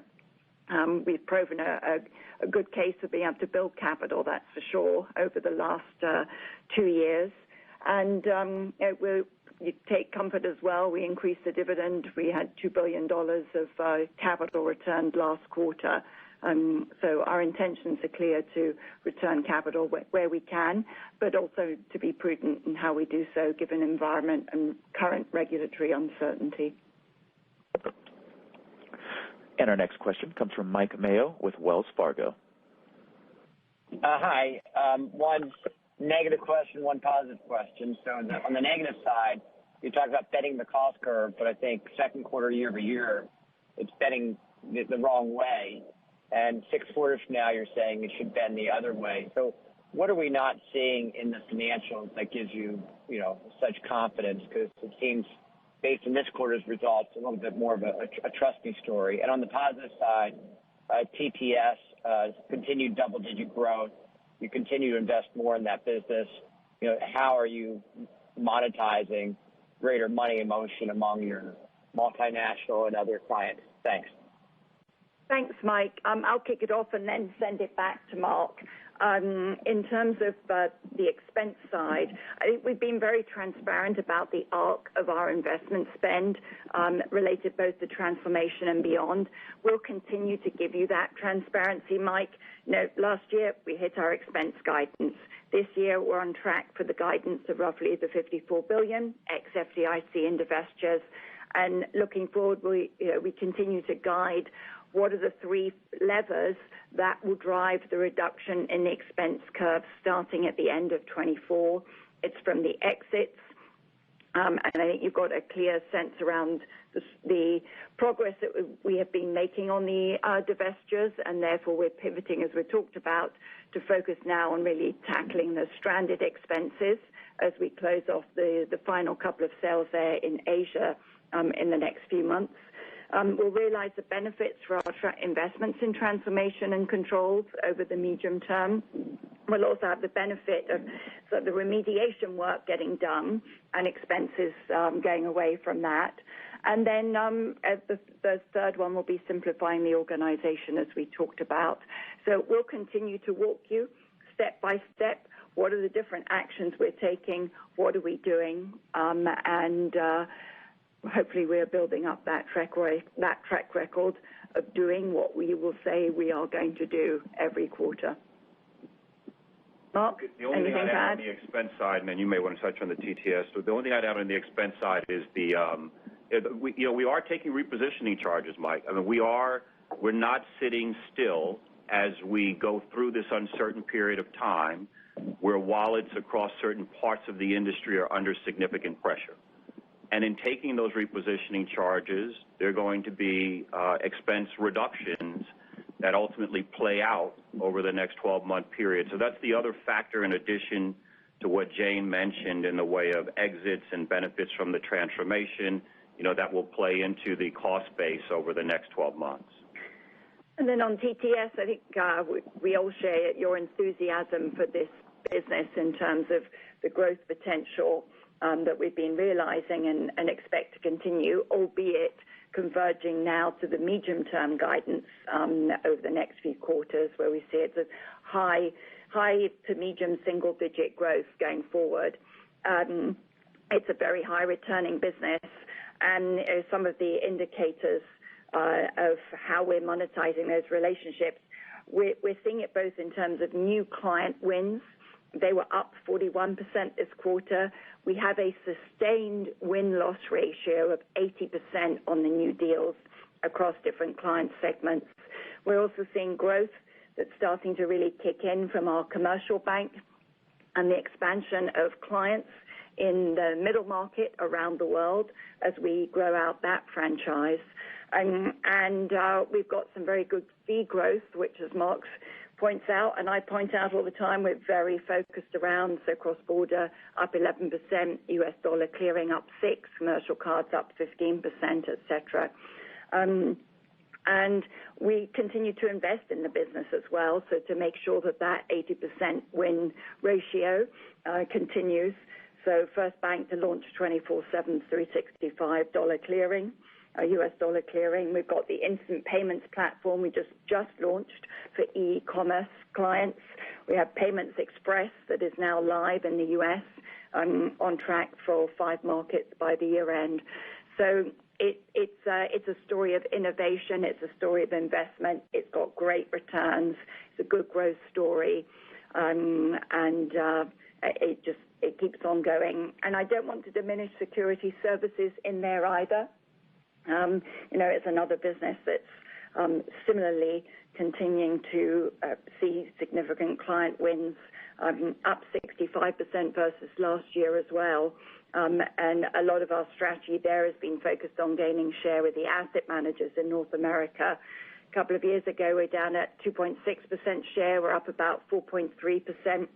We've proven a good case of being able to build capital, that's for sure, over the last 2 years. And you take comfort as well. We increased the dividend. We had $2 billion of capital returned last quarter. So our intentions are clear to return capital where we can, but also to be prudent in how we do so given environment and current regulatory uncertainty. And our next question comes from Mike Mayo with Wells Fargo. Hi. One negative question, one positive question. So on the negative side, you talked about bending the cost curve, but I think second quarter year over year, it's bending the wrong way. And 6 quarters from now, you're saying it should bend the other way. So what are we not seeing in the financials that gives you, such confidence? Because it seems, based on this quarter's results, a little bit more of a trusty story. And on the positive side, TPS, continued double-digit growth. You continue to invest more in that business. How are you monetizing greater money in motion among your multinational and other clients? Thanks. Thanks, Mike. I'll kick it off and then send it back to Mark. In terms of the expense side, I think we've been very transparent about the arc of our investment spend related both to transformation and beyond. We'll continue to give you that transparency, Mike. Last year we hit our expense guidance. This year we're on track for the guidance of roughly the $54 billion ex-FDIC and divestitures. And looking forward, we continue to guide what are the 3 levers that will drive the reduction in the expense curve starting at the end of 24. It's from the exits And I think you've got a clear sense around the progress that we have been making on the divestitures, and therefore we're pivoting, as we talked about, to focus now on really tackling the stranded expenses as we close off the final couple of sales there in Asia in the next few months. We'll realize the benefits for our investments in transformation and controls over the medium term. We'll also have the benefit of the remediation work getting done and expenses going away from that. And then the third one will be simplifying the organization, as we talked about. So we'll continue to walk you step by step. What are the different actions we're taking? What are we doing? And hopefully we're building up that track record of doing what we will say we are going to do every quarter. Mark, the only anything thing I'd to add add? on the expense side, and then you may want to touch on the TTS, but the only thing I'd add on the expense side is we are taking repositioning charges, Mike. I mean, we're not sitting still as we go through this uncertain period of time where wallets across certain parts of the industry are under significant pressure. And in taking those repositioning charges, there are going to be expense reductions that ultimately play out over the next 12-month period. So that's the other factor in addition to what Jane mentioned in the way of exits and benefits from the transformation, that will play into the cost base over the next 12 months. And then on TTS, I think we all share your enthusiasm for this business in terms of the growth potential that we've been realizing and expect to continue, albeit converging now to the medium-term guidance over the next few quarters, where we see it's a high to medium single-digit growth going forward. It's a very high-returning business, and some of the indicators of how we're monetizing those relationships, we're seeing it both in terms of new client wins. They were up 41% this quarter. We have a sustained win-loss ratio of 80% on the new deals across different client segments. We're also seeing growth that's starting to really kick in from our commercial bank and the expansion of clients in the middle market around the world as we grow out that franchise. And we've got some very good fee growth, which, as Mark points out, and I point out all the time, we're very focused around, so cross-border up 11%, US dollar clearing up 6%, commercial cards up 15%, et cetera. And we continue to invest in the business as well, so to make sure that 80% win ratio continues. So first bank to launch 24/7 365 dollar clearing, US dollar clearing. We've got the instant payments platform we just launched for e-commerce clients. We have Payments Express that is now live in the US, on track for 5 markets by the year end. So it's a story of innovation. It's a story of investment. It's got great returns. It's a good growth story, and it keeps on going. And I don't want to diminish security services in there either. It's another business that's similarly continuing to see significant client wins, up 65% versus last year as well. And a lot of our strategy there has been focused on gaining share with the asset managers in North America. A couple of years ago, we're down at 2.6% share. We're up about 4.3%.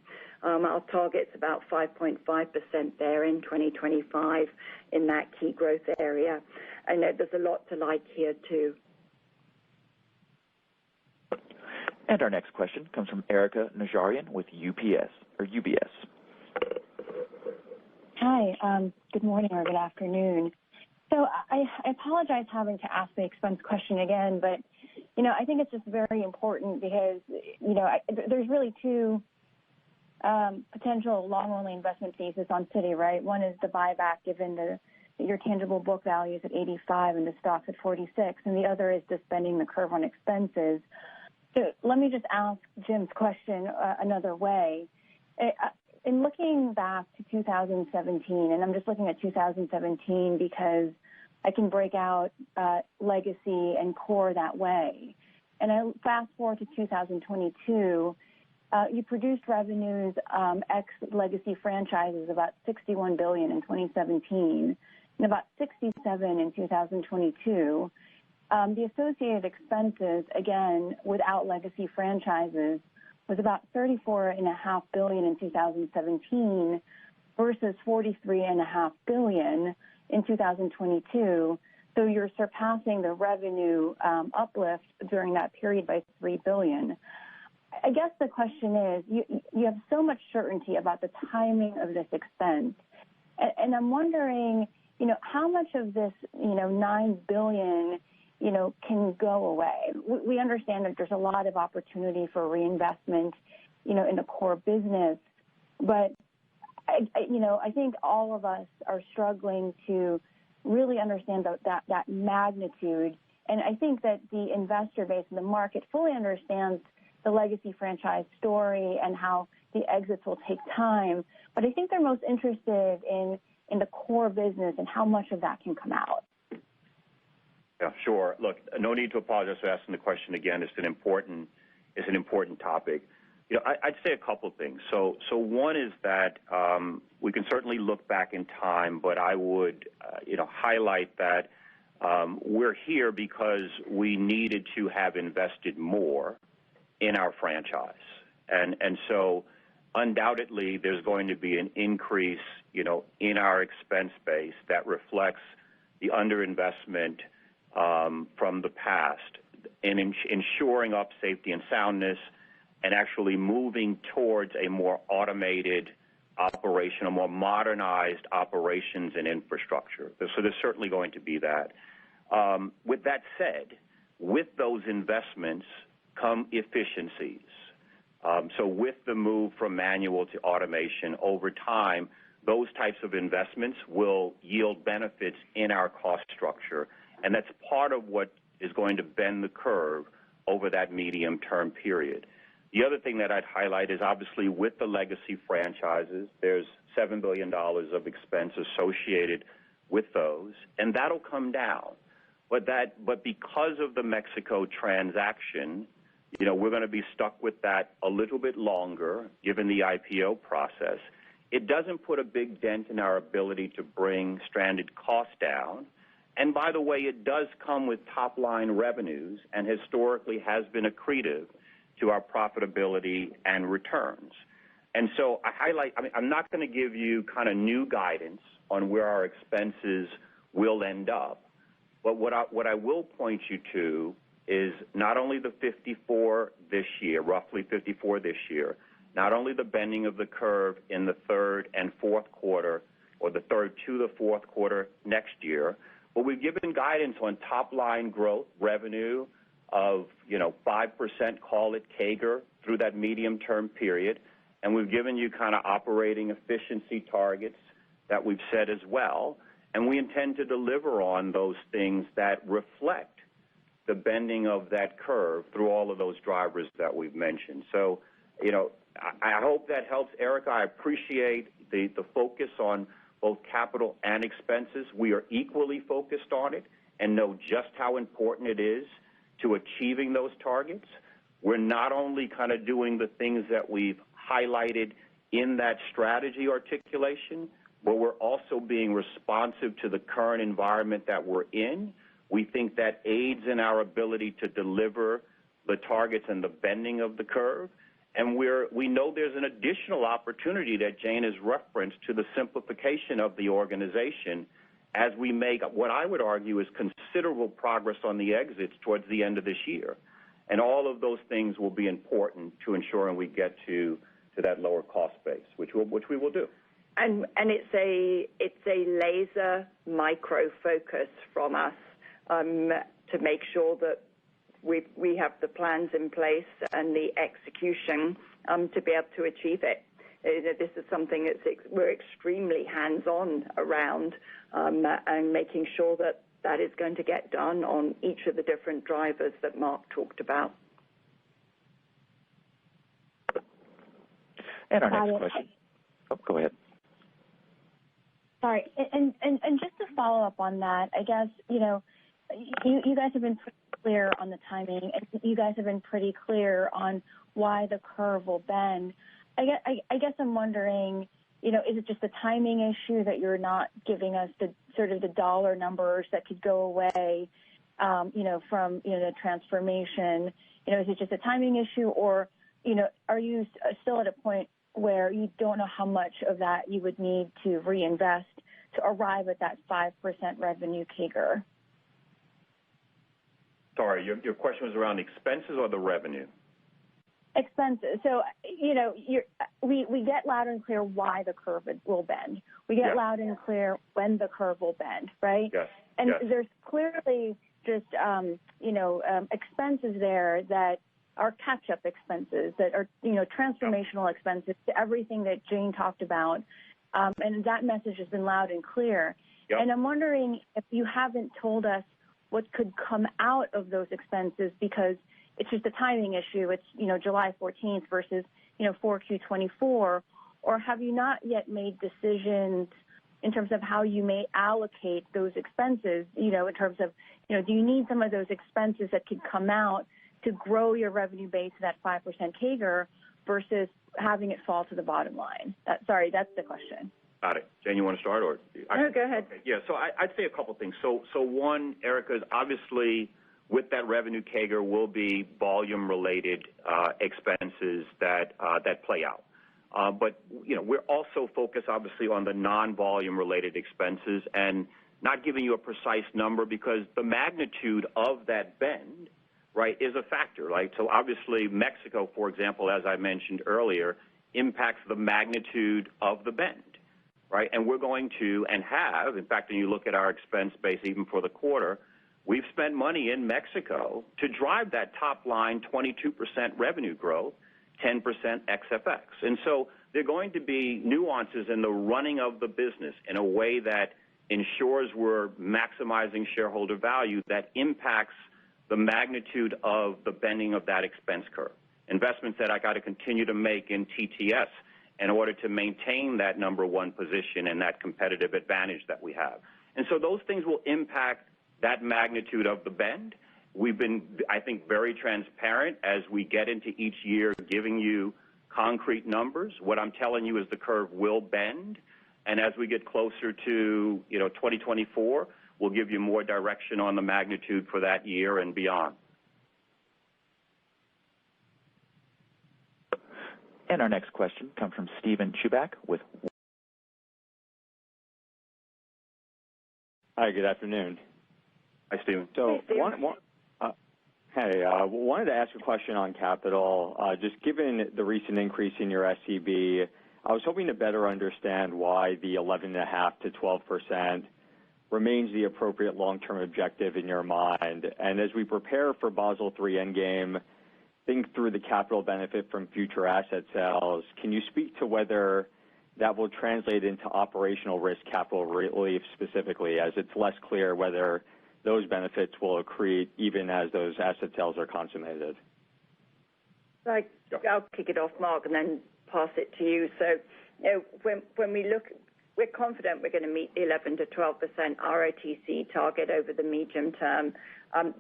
Our target's about 5.5% there in 2025 in that key growth area. I know there's a lot to like here too. And our next question comes from Erica Najarian with UBS. Hi, good morning or good afternoon. So I apologize having to ask the expense question again, but, I think it's just very important because, there's really two potential long-only investment thesis on Citi, right? One is the buyback, given your tangible book value is at 85 and the stock's at 46, and the other is just bending the curve on expenses. So let me just ask Jim's question another way. In looking back to 2017, and I'm just looking at 2017 because I can break out legacy and core that way, and I fast forward to 2022, you produced revenues ex legacy franchises about $61 billion in 2017 and about $67 billion in 2022. The associated expenses, again, without legacy franchises, was about $34.5 billion in 2017 versus $43.5 billion in 2022. So you're surpassing the revenue uplift during that period by $3 billion. I guess the question is, you have so much certainty about the timing of this expense, and I'm wondering, how much of this, $9 billion, can go away? We understand that there's a lot of opportunity for reinvestment, in the core business, but I think all of us are struggling to really understand that magnitude, and I think that the investor base in the market fully understands the legacy franchise story and how the exits will take time, but I think they're most interested in the core business and how much of that can come out. Yeah, sure. Look, no need to apologize for asking the question again. It's an important topic. I'd say a couple of things. So one is that we can certainly look back in time, but I would, highlight that we're here because we needed to have invested more in our franchise. And so undoubtedly there's going to be an increase, in our expense base that reflects the underinvestment from the past in ensuring up safety and soundness and actually moving towards a more automated operation, a more modernized operations and infrastructure. So there's certainly going to be that. With that said, with those investments come efficiencies. So with the move from manual to automation over time, those types of investments will yield benefits in our cost structure, and that's part of what is going to bend the curve over that medium-term period. The other thing that I'd highlight is obviously with the legacy franchises, there's $7 billion of expense associated with those, and that'll come down. But because of the Mexico transaction, we're going to be stuck with that a little bit longer, given the IPO process. It doesn't put a big dent in our ability to bring stranded costs down. And by the way, it does come with top-line revenues and historically has been accretive to our profitability and returns. And so I'm not going to give you kind of new guidance on where our expenses will end up, but what I will point you to is not only the 54 this year, roughly 54 this year, not only the bending of the curve in the third and fourth quarter, or the third to the fourth quarter next year, but we've given guidance on top-line growth, revenue of 5%, call it CAGR, through that medium-term period, and we've given you kind of operating efficiency targets that we've set as well, and we intend to deliver on those things that reflect the bending of that curve through all of those drivers that we've mentioned. So, I hope that helps, Erica. I appreciate the focus on both capital and expenses. We are equally focused on it and know just how important it is to achieving those targets. We're not only kind of doing the things that we've highlighted in that strategy articulation, but we're also being responsive to the current environment that we're in. We think that aids in our ability to deliver the targets and the bending of the curve. And we know there's an additional opportunity that Jane has referenced to the simplification of the organization as we make what I would argue is considerable progress on the exits towards the end of this year. And all of those things will be important to ensuring we get to that lower cost base, which we will do. And it's a laser micro focus from us to make sure that we have the plans in place and the execution to be able to achieve it. This is something we're extremely hands-on around and making sure that is going to get done on each of the different drivers that Mark talked about. And our next question. Oh, go ahead. Sorry, and just to follow up on that, I guess, you guys have been clear on the timing, and you guys have been pretty clear on why the curve will bend. I guess I'm wondering, is it just a timing issue that you're not giving us the sort of the dollar numbers that could go away, from, the transformation? Is it just a timing issue, or, are you still at a point where you don't know how much of that you would need to reinvest to arrive at that 5% revenue CAGR? Sorry, your question was around expenses or the revenue? Expenses. So, we get loud and clear why the curve will bend. We get loud and clear when the curve will bend, right? Yes. And there's clearly just, expenses there that are catch-up expenses, that are, transformational expenses to everything that Jane talked about. And that message has been loud and clear. Yep. And I'm wondering if you haven't told us what could come out of those expenses, because it's just a timing issue. It's, July 14th versus, 4Q24. Or have you not yet made decisions in terms of how you may allocate those expenses, in terms of, do you need some of those expenses that could come out to grow your revenue base to that 5% CAGR versus having it fall to the bottom line? That's the question. Got it. Jane, you want to start? Or No, go ahead. Okay. Yeah, so I'd say a couple things. So one, Erica, is obviously with that revenue CAGR will be volume-related expenses that play out. But, we're also focused, obviously, on the non-volume related expenses and not giving you a precise number because the magnitude of that bend, right, is a factor, right? So obviously Mexico, for example, as I mentioned earlier, impacts the magnitude of the bend, right? And we're going to and have, in fact, when you look at our expense base even for the quarter, we've spent money in Mexico to drive that top line 22% revenue growth, 10% ex-FX. And so there are going to be nuances in the running of the business in a way that ensures we're maximizing shareholder value that impacts the magnitude of the bending of that expense curve. Investments that I got to continue to make in TTS in order to maintain that number one position and that competitive advantage that we have. And so those things will impact that magnitude of the bend. We've been, I think, very transparent as we get into each year giving you concrete numbers. What I'm telling you is the curve will bend. And as we get closer to, 2024, we'll give you more direction on the magnitude for that year and beyond. And our next question comes from Steven Chubak with. Hi, good afternoon. Hi, Steven. So, Hey, Steven. wanted to ask a question on capital. Just given the recent increase in your SCB, I was hoping to better understand why the 11.5% to 12% remains the appropriate long-term objective in your mind. And as we prepare for Basel III Endgame, think through the capital benefit from future asset sales, can you speak to whether that will translate into operational risk capital relief specifically, as it's less clear whether those benefits will accrete even as those asset sales are consummated? I'll kick it off, Mark, and then pass it to you. So, when we look, we're confident we're going to meet the 11 to 12% ROTCE target over the medium term.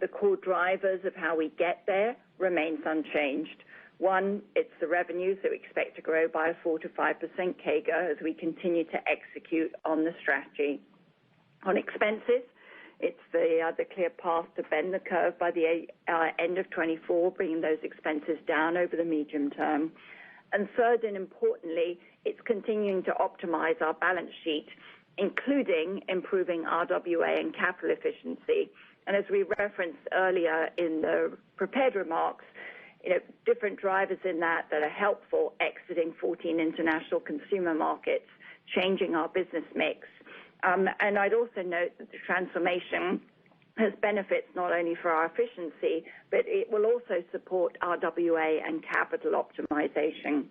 The core drivers of how we get there remains unchanged. One, it's the revenues that we expect to grow by a 4 to 5% CAGR as we continue to execute on the strategy. On expenses, it's the clear path to bend the curve by the end of 24, bringing those expenses down over the medium term. And third, and importantly, it's continuing to optimize our balance sheet, including improving RWA and capital efficiency. And as we referenced earlier in the prepared remarks, different drivers in that are helpful, exiting 14 international consumer markets, changing our business mix. And I'd also note that the transformation has benefits not only for our efficiency, but it will also support RWA and capital optimization.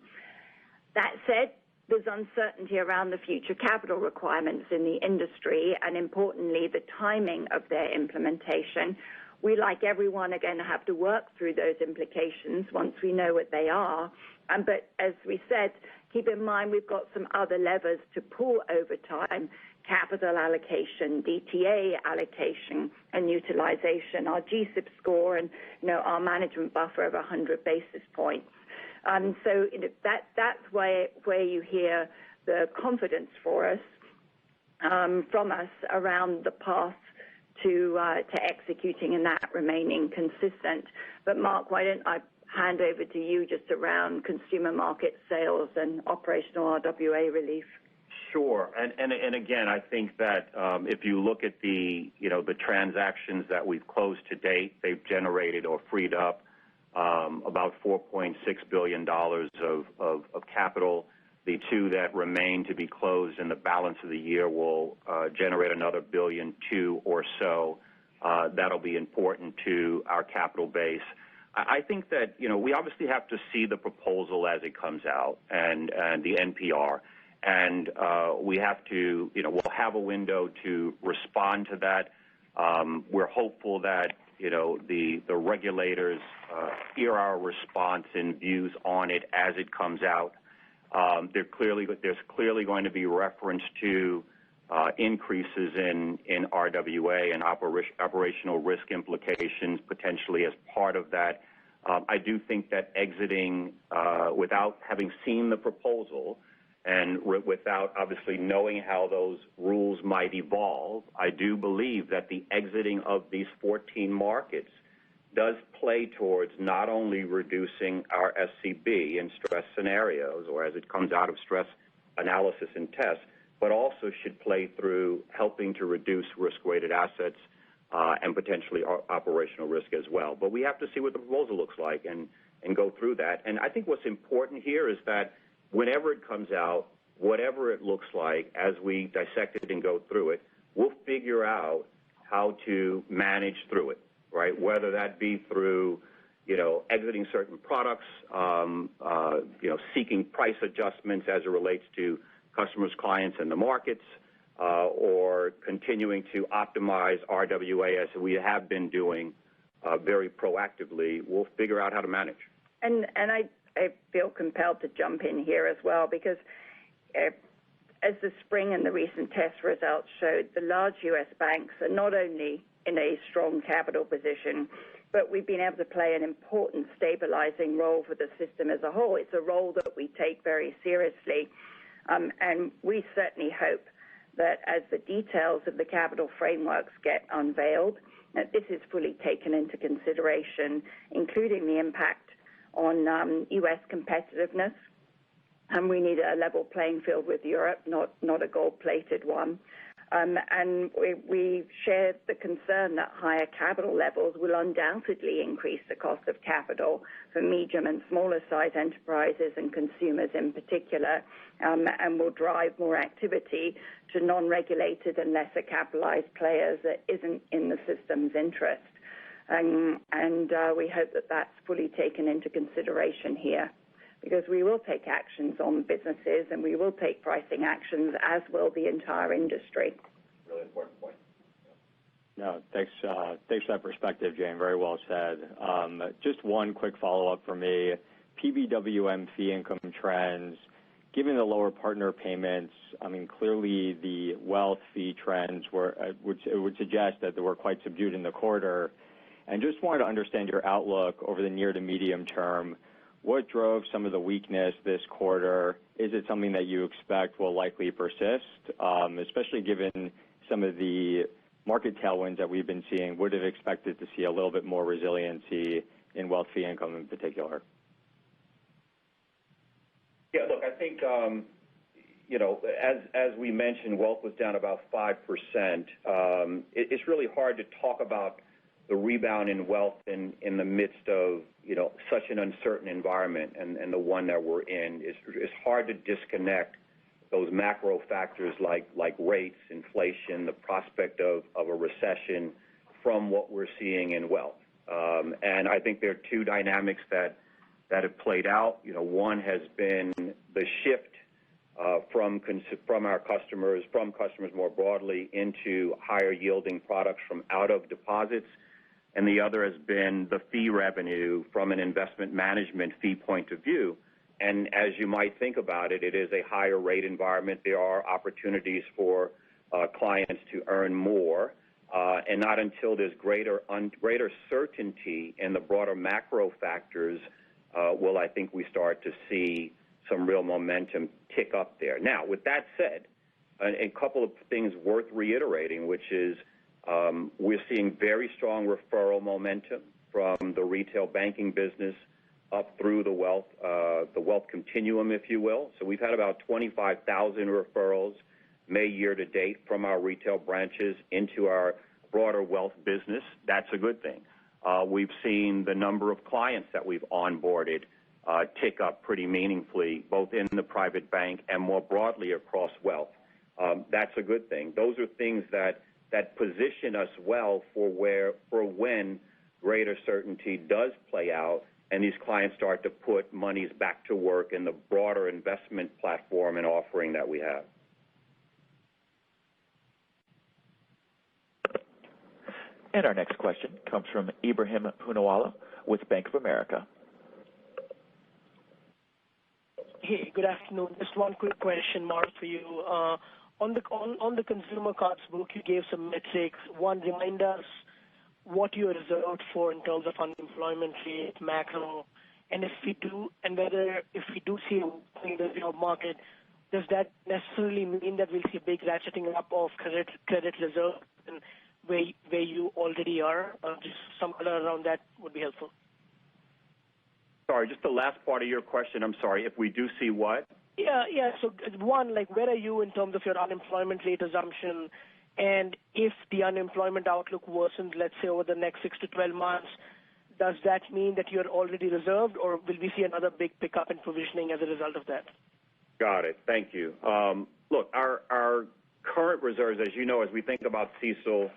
That said, there's uncertainty around the future capital requirements in the industry and, importantly, the timing of their implementation. We, like everyone, are going to have to work through those implications once we know what they are. But as we said, keep in mind we've got some other levers to pull over time: capital allocation, DTA allocation, and utilization, our GSIB score, and our management buffer of 100 basis points. So that's where you hear the confidence for us from us around the path to executing and that remaining consistent. But Mark, why don't I hand over to you just around consumer market sales and operational RWA relief? Sure, and again, I think that if you look at the transactions that we've closed to date, they've generated or freed up about $4.6 billion of capital. The two that remain to be closed in the balance of the year will generate another $1.2 billion or so. That'll be important to our capital base. I think that we obviously have to see the proposal as it comes out and the NPR, and we have to we'll have a window to respond to that. We're hopeful that the regulators hear our response and views on it as it comes out. There's clearly going to be reference to increases in RWA and operational risk implications potentially as part of that. I do think that exiting without having seen the proposal and without obviously knowing how those rules might evolve, I do believe that the exiting of these 14 markets does play towards not only reducing our SCB in stress scenarios or as it comes out of stress analysis and tests, but also should play through helping to reduce risk-weighted assets and potentially operational risk as well. But we have to see what the proposal looks like and go through that. And I think what's important here is that whenever it comes out, whatever it looks like, as we dissect it and go through it, we'll figure out how to manage through it, right? Whether that be through, exiting certain products, seeking price adjustments as it relates to customers, clients, and the markets, or continuing to optimize RWA as we have been doing very proactively. We'll figure out how to manage. And I feel compelled to jump in here as well because as the spring and the recent test results showed, the large U.S. banks are not only in a strong capital position, but we've been able to play an important stabilizing role for the system as a whole. It's a role that we take very seriously. And we certainly hope that as the details of the capital frameworks get unveiled, that this is fully taken into consideration, including the impact on U.S. competitiveness. And we need a level playing field with Europe, not a gold-plated one. And we share the concern that higher capital levels will undoubtedly increase the cost of capital for medium and smaller size enterprises and consumers in particular, and will drive more activity to non-regulated and lesser capitalized players that isn't in the system's interest. And we hope that that's fully taken into consideration here, because we will take actions on businesses and we will take pricing actions, as will the entire industry. Really important point. No, thanks for that perspective, Jane. Very well said. Just one quick follow-up for me. PBWM fee income trends, given the lower partner payments, clearly the wealth fee trends would suggest that they were quite subdued in the quarter. And just wanted to understand your outlook over the near to medium term. What drove some of the weakness this quarter? Is it something that you expect will likely persist, especially given some of the market tailwinds that we've been seeing? Would have expected to see a little bit more resiliency in wealth fee income in particular. Yeah, look, I think, as we mentioned, wealth was down about 5%. It's really hard to talk about the rebound in wealth in the midst of, such an uncertain environment and the one that we're in. It's hard to disconnect those macro factors like rates, inflation, the prospect of a recession from what we're seeing in wealth. And I think there are two dynamics that have played out. One has been the shift from customers more broadly into higher yielding products from out of deposits. And the other has been the fee revenue from an investment management fee point of view. and as you might think about it, it is a higher rate environment. There are opportunities for clients to earn more, and not until there's greater certainty in the broader macro factors will I think we start to see some real momentum tick up there. Now, with that said, a couple of things worth reiterating, which is we're seeing very strong referral momentum from the retail banking business up through the wealth continuum, if you will. So we've had about 25,000 referrals May year to date from our retail branches into our broader wealth business. That's a good thing. We've seen the number of clients that we've onboarded tick up pretty meaningfully, both in the private bank and more broadly across wealth. That's a good thing. Those are things that position us well for when greater certainty does play out and these clients start to put monies back to work in the broader investment platform and offering that we have. And our next question comes from Ebrahim Poonawala with Bank of America. Hey, good afternoon. Just one quick question, Mark, for you. On the consumer cards book, you gave some metrics. One, remind us what you are reserved for in terms of unemployment rate, macro, and if we do see a weakening in the job market, does that necessarily mean that we'll see a big ratcheting up of credit reserve and where you already are? Just some color around that would be helpful. Sorry, just the last part of your question. I'm sorry. If we do see what? Yeah. So one, like where are you in terms of your unemployment rate assumption? And if the unemployment outlook worsens, let's say over the next 6 to 12 months, does that mean that you're already reserved, or will we see another big pickup in provisioning as a result of that? Got it. Thank you. Look, our current reserves, as you know, as we think about CECL,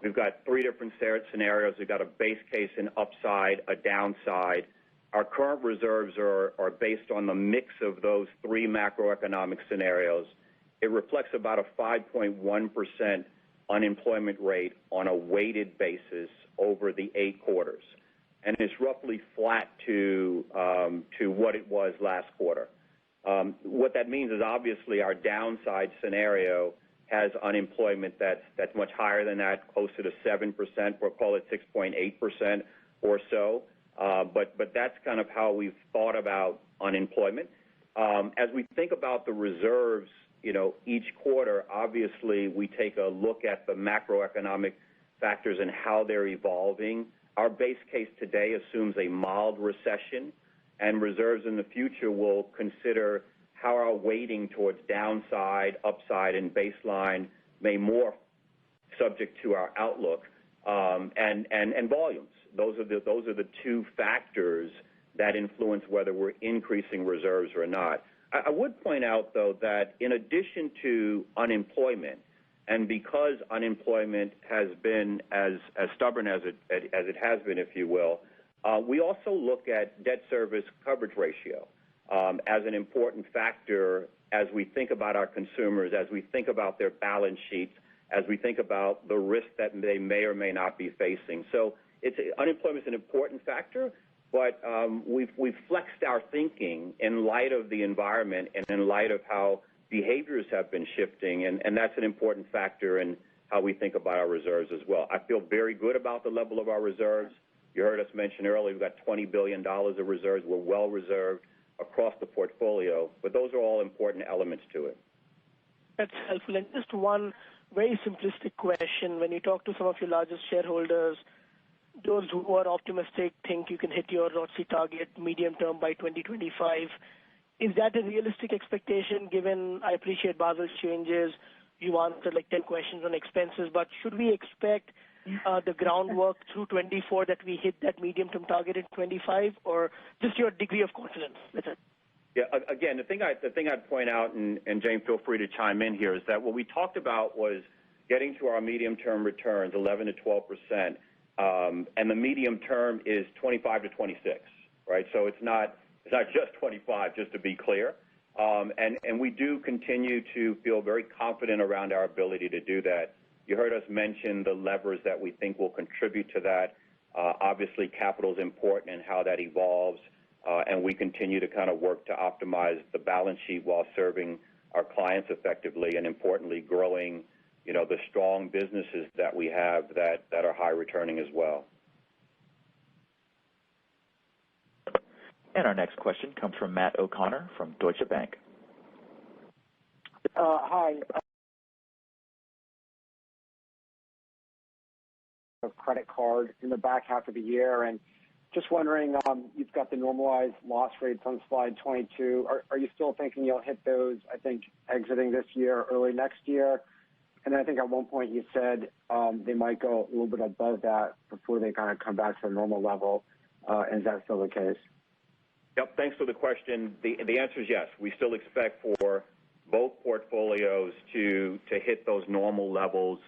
we've got three different scenarios. We've got a base case, an upside, a downside. Our current reserves are based on the mix of those three macroeconomic scenarios. It reflects about a 5.1% unemployment rate on a weighted basis over the 8 quarters, and it's roughly flat to what it was last quarter. What that means is obviously our downside scenario has unemployment that's much higher than that, closer to 7%, we'll call it 6.8% or so. But that's kind of how we've thought about unemployment. As we think about the reserves, each quarter, obviously we take a look at the macroeconomic factors and how they're evolving. Our base case today assumes a mild recession, and reserves in the future will consider how our weighting towards downside, upside, and baseline may morph subject to our outlook and volumes. Those are the two factors that influence whether we're increasing reserves or not. I would point out, though, that in addition to unemployment, and because unemployment has been as stubborn as it has been, if you will, we also look at debt service coverage ratio as an important factor as we think about our consumers, as we think about their balance sheets, as we think about the risk that they may or may not be facing. So unemployment is an important factor, but we've flexed our thinking in light of the environment and in light of how behaviors have been shifting, and that's an important factor in how we think about our reserves as well. I feel very good about the level of our reserves. You heard us mention earlier we've got $20 billion of reserves. We're well reserved across the portfolio, but those are all important elements to it. That's helpful. And just one very simplistic question. When you talk to some of your largest shareholders, those who are optimistic think you can hit your ROTCE target medium term by 2025. Is that a realistic expectation given I appreciate Basel changes? You answered like 10 questions on expenses, but should we expect the groundwork through 24 that we hit that medium term target in 25, or just your degree of confidence? That's it. Yeah, again, the thing I'd point out, and Jane, feel free to chime in here, is that what we talked about was getting to our medium-term returns, 11 to 12%, and the medium term is 25 to 26, right? So it's not just 25, just to be clear. And we do continue to feel very confident around our ability to do that. You heard us mention the levers that we think will contribute to that. Obviously, capital is important and how that evolves. and we continue to kind of work to optimize the balance sheet while serving our clients effectively and, importantly, growing, the strong businesses that we have that are high returning as well. And our next question comes from Matt O'Connor from Deutsche Bank. Hi. Credit card in the back half of the year, and just wondering, you've got the normalized loss rates on slide 22. Are you still thinking you'll hit those, I think, exiting this year, early next year? And I think at one point you said they might go a little bit above that before they kind of come back to a normal level. Is that still the case? Yep, thanks for the question. The answer is yes. We still expect for both portfolios to hit those normal levels,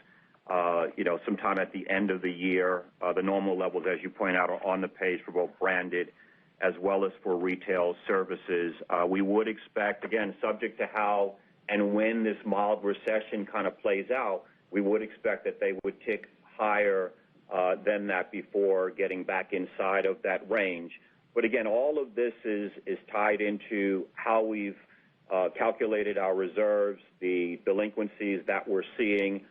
sometime at the end of the year. The normal levels, as you point out, are on the page for both branded as well as for retail services. We would expect, again, subject to how and when this mild recession kind of plays out, we would expect that they would tick higher than that before getting back inside of that range. But again, all of this is tied into how we've calculated our reserves, the delinquencies that we're seeing,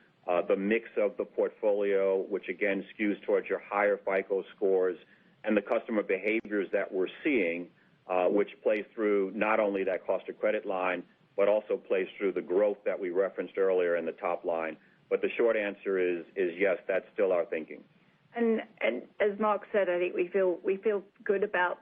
the mix of the portfolio, which again skews towards your higher FICO scores, and the customer behaviors that we're seeing, which plays through not only that cost of credit line, but also plays through the growth that we referenced earlier in the top line. But the short answer is yes, that's still our thinking. And as Mark said, I think we feel good about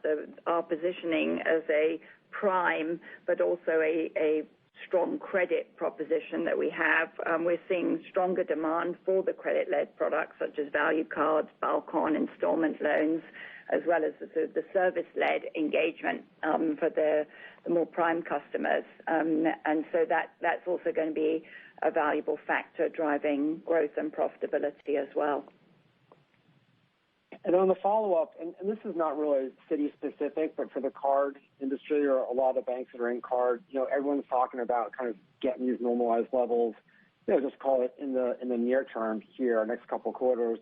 our positioning as a prime, but also a strong credit proposition that we have. We're seeing stronger demand for the credit-led products such as value cards, Balcon, installment loans, as well as the service-led engagement for the more prime customers. And so that's also going to be a valuable factor driving growth and profitability as well. And on the follow-up, and this is not really Citi-specific, but for the card industry or a lot of the banks that are in card, everyone's talking about kind of getting these normalized levels, just call it in the near term here, next couple of quarters.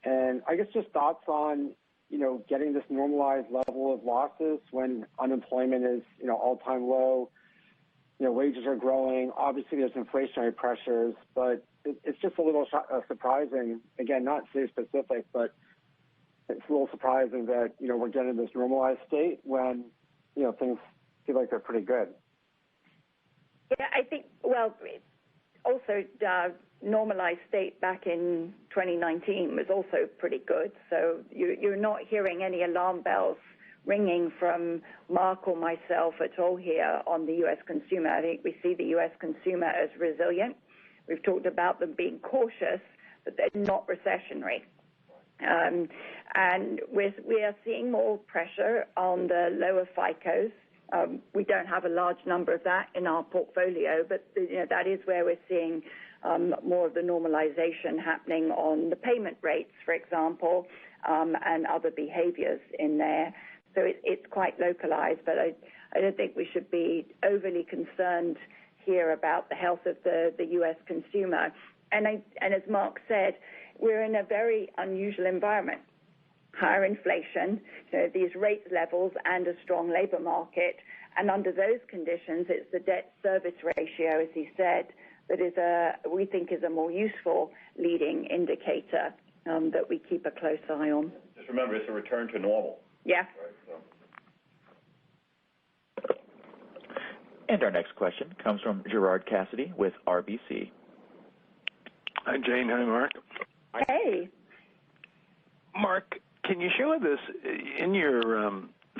And I guess just thoughts on, getting this normalized level of losses when unemployment is, all-time low, wages are growing. Obviously, there's inflationary pressures, but it's just a little surprising. Again, not Citi-specific, but it's a little surprising that, we're getting this normalized state when, things feel like they're pretty good. Yeah, I think, also normalized state back in 2019 was also pretty good. So you're not hearing any alarm bells ringing from Mark or myself at all here on the U.S. consumer. I think we see the U.S. consumer as resilient. We've talked about them being cautious, but they're not recessionary. And we are seeing more pressure on the lower FICOs. We don't have a large number of that in our portfolio, but that is where we're seeing more of the normalization happening on the payment rates, for example, and other behaviors in there. So it's quite localized, but I don't think we should be overly concerned here about the health of the U.S. consumer. And as Mark said, we're in a very unusual environment. Higher inflation, these rate levels, and a strong labor market. And under those conditions, it's the debt service ratio, as he said, that we think is a more useful leading indicator that we keep a close eye on. Just remember, it's a return to normal. Yeah. Right, so. And our next question comes from Gerard Cassidy with RBC. Hi, Jane. Hi, Mark. Hey. Mark, can you share with us, in your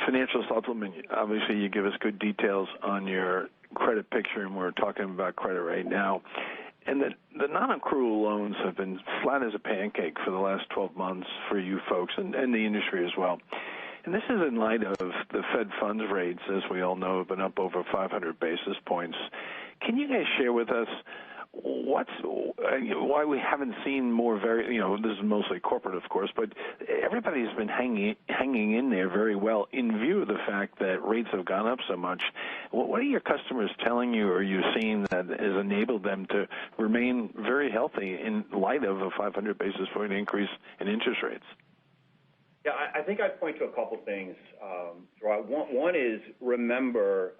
financial supplement, obviously you give us good details on your credit picture, and we're talking about credit right now. And the non-accrual loans have been flat as a pancake for the last 12 months for you folks and the industry as well. And this is in light of the Fed funds rates, as we all know, have been up over 500 basis points. Can you guys share with us why we haven't seen more this is mostly corporate, of course, but everybody's been hanging in there very well in view of the fact that rates have gone up so much. What are your customers telling you, or are you seeing that has enabled them to remain very healthy in light of a 500 basis point increase in interest rates? Yeah, I think I'd point to a couple things. One is remember,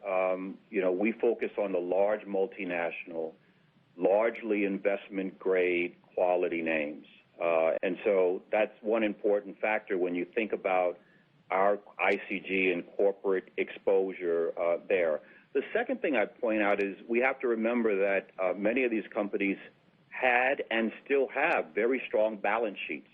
we focus on the large multinational, largely investment-grade quality names. And so that's one important factor when you think about our ICG and corporate exposure there. The second thing I'd point out is we have to remember that many of these companies had and still have very strong balance sheets,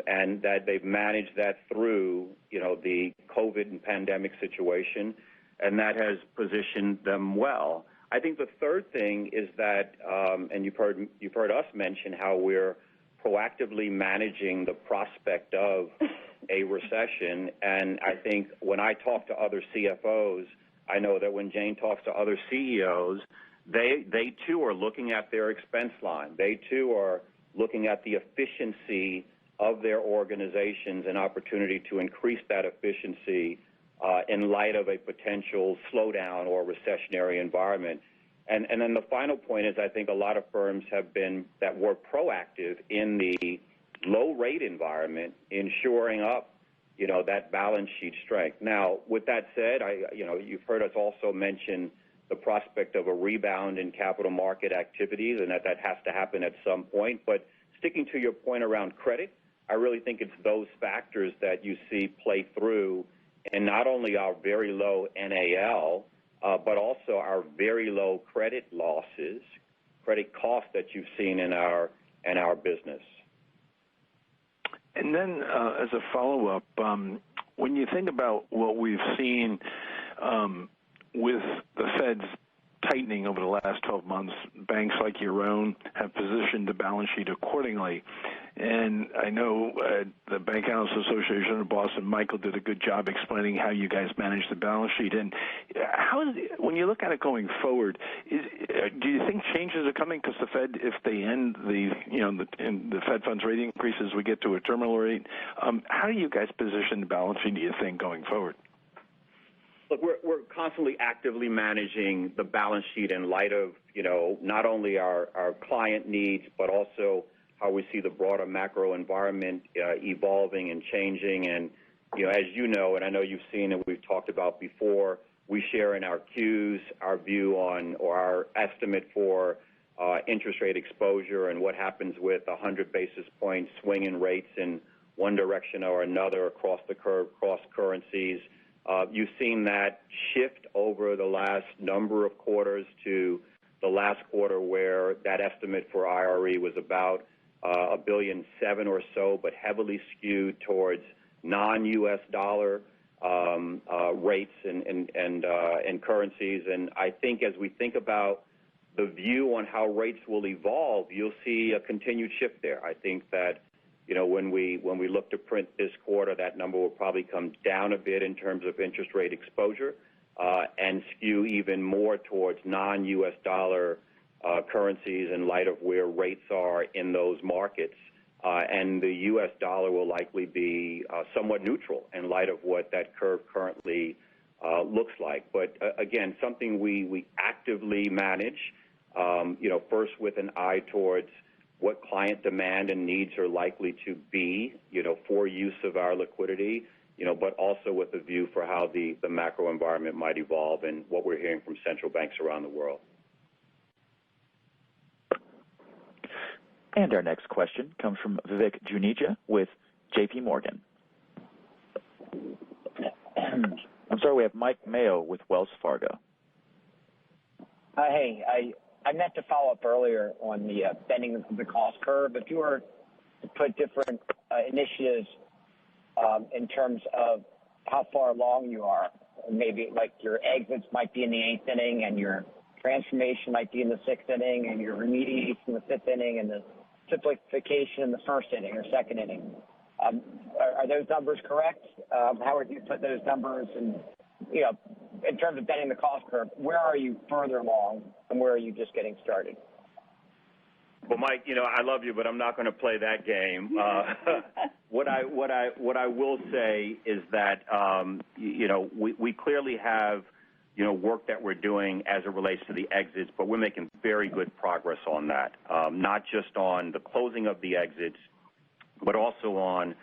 and that they've managed that through, the COVID and pandemic situation, and that has positioned them well. I think the third thing is that, and you've heard us mention how we're proactively managing the prospect of a recession, and I think when I talk to other CFOs, I know that when Jane talks to other CEOs, they too are looking at their expense line. They too are looking at the efficiency of their organizations and opportunity to increase that efficiency in light of a potential slowdown or recessionary environment. And then the final point is I think a lot of firms that were proactive in the low rate environment in shoring up, that balance sheet strength. Now, with that said, you've heard us also mention the prospect of a rebound in capital market activities and that has to happen at some point. But sticking to your point around credit, I really think it's those factors that you see play through in not only our very low NAL, but also our very low credit losses, credit costs that you've seen in our business. And then as a follow-up, when you think about what we've seen with the Fed's tightening over the last 12 months, banks like your own have positioned the balance sheet accordingly. And I know the Bank Analysts Association of Boston, Michael, did a good job explaining how you guys manage the balance sheet. And when you look at it going forward, do you think changes are coming? Because the Fed, if they end the Fed funds rate increases, we get to a terminal rate. How do you guys position the balance sheet, do you think, going forward? Look, we're constantly actively managing the balance sheet in light of, not only our client needs, but also how we see the broader macro environment evolving and changing. And, as you know, and I know you've seen and we've talked about before, we share in our Qs our view on or our estimate for interest rate exposure and what happens with 100 basis point swing in rates in one direction or another across the curve, cross currencies. You've seen that shift over the last number of quarters to the last quarter where that estimate for IRE was about $1.7 billion or so, but heavily skewed towards non-U.S. dollar rates and currencies. And I think as we think about the view on how rates will evolve, you'll see a continued shift there. I think that when we look to print this quarter, that number will probably come down a bit in terms of interest rate exposure and skew even more towards non-U.S. dollar currencies in light of where rates are in those markets. And the U.S. dollar will likely be somewhat neutral in light of what that curve currently looks like. But again, something we actively manage, first with an eye towards what client demand and needs are likely to be, for use of our liquidity, but also with a view for how the macro environment might evolve and what we're hearing from central banks around the world. And our next question comes from Vivek Juneja with J.P. Morgan. I'm sorry, we have Mike Mayo with Wells Fargo. Hey, I meant to follow up earlier on the bending of the cost curve. If you were to put different initiatives in terms of how far along you are, maybe like your exits might be in the 8th inning and your transformation might be in the 6th inning and your remediation in the 5th inning and the simplification in the 1st inning or 2nd inning. Are those numbers correct? How would you put those numbers in terms of bending the cost curve? Where are you further along and where are you just getting started? Well, Mike, I love you, but I'm not going to play that game. What I will say is that we clearly have work that we're doing as it relates to the exits, but we're making very good progress on that. Not just on the closing of the exits, but also on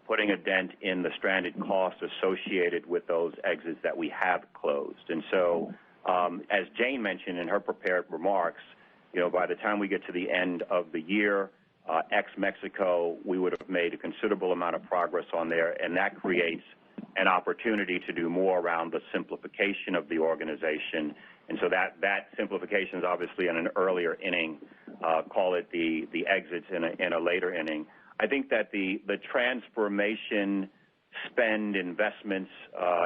putting a dent in the stranded costs associated with those exits that we have closed. And so, as Jane mentioned in her prepared remarks, by the time we get to the end of the year, ex-Mexico, we would have made a considerable amount of progress on there, and that creates an opportunity to do more around the simplification of the organization. And so that simplification is obviously in an earlier inning, call it the exits in a later inning. I think that the transformation spend investments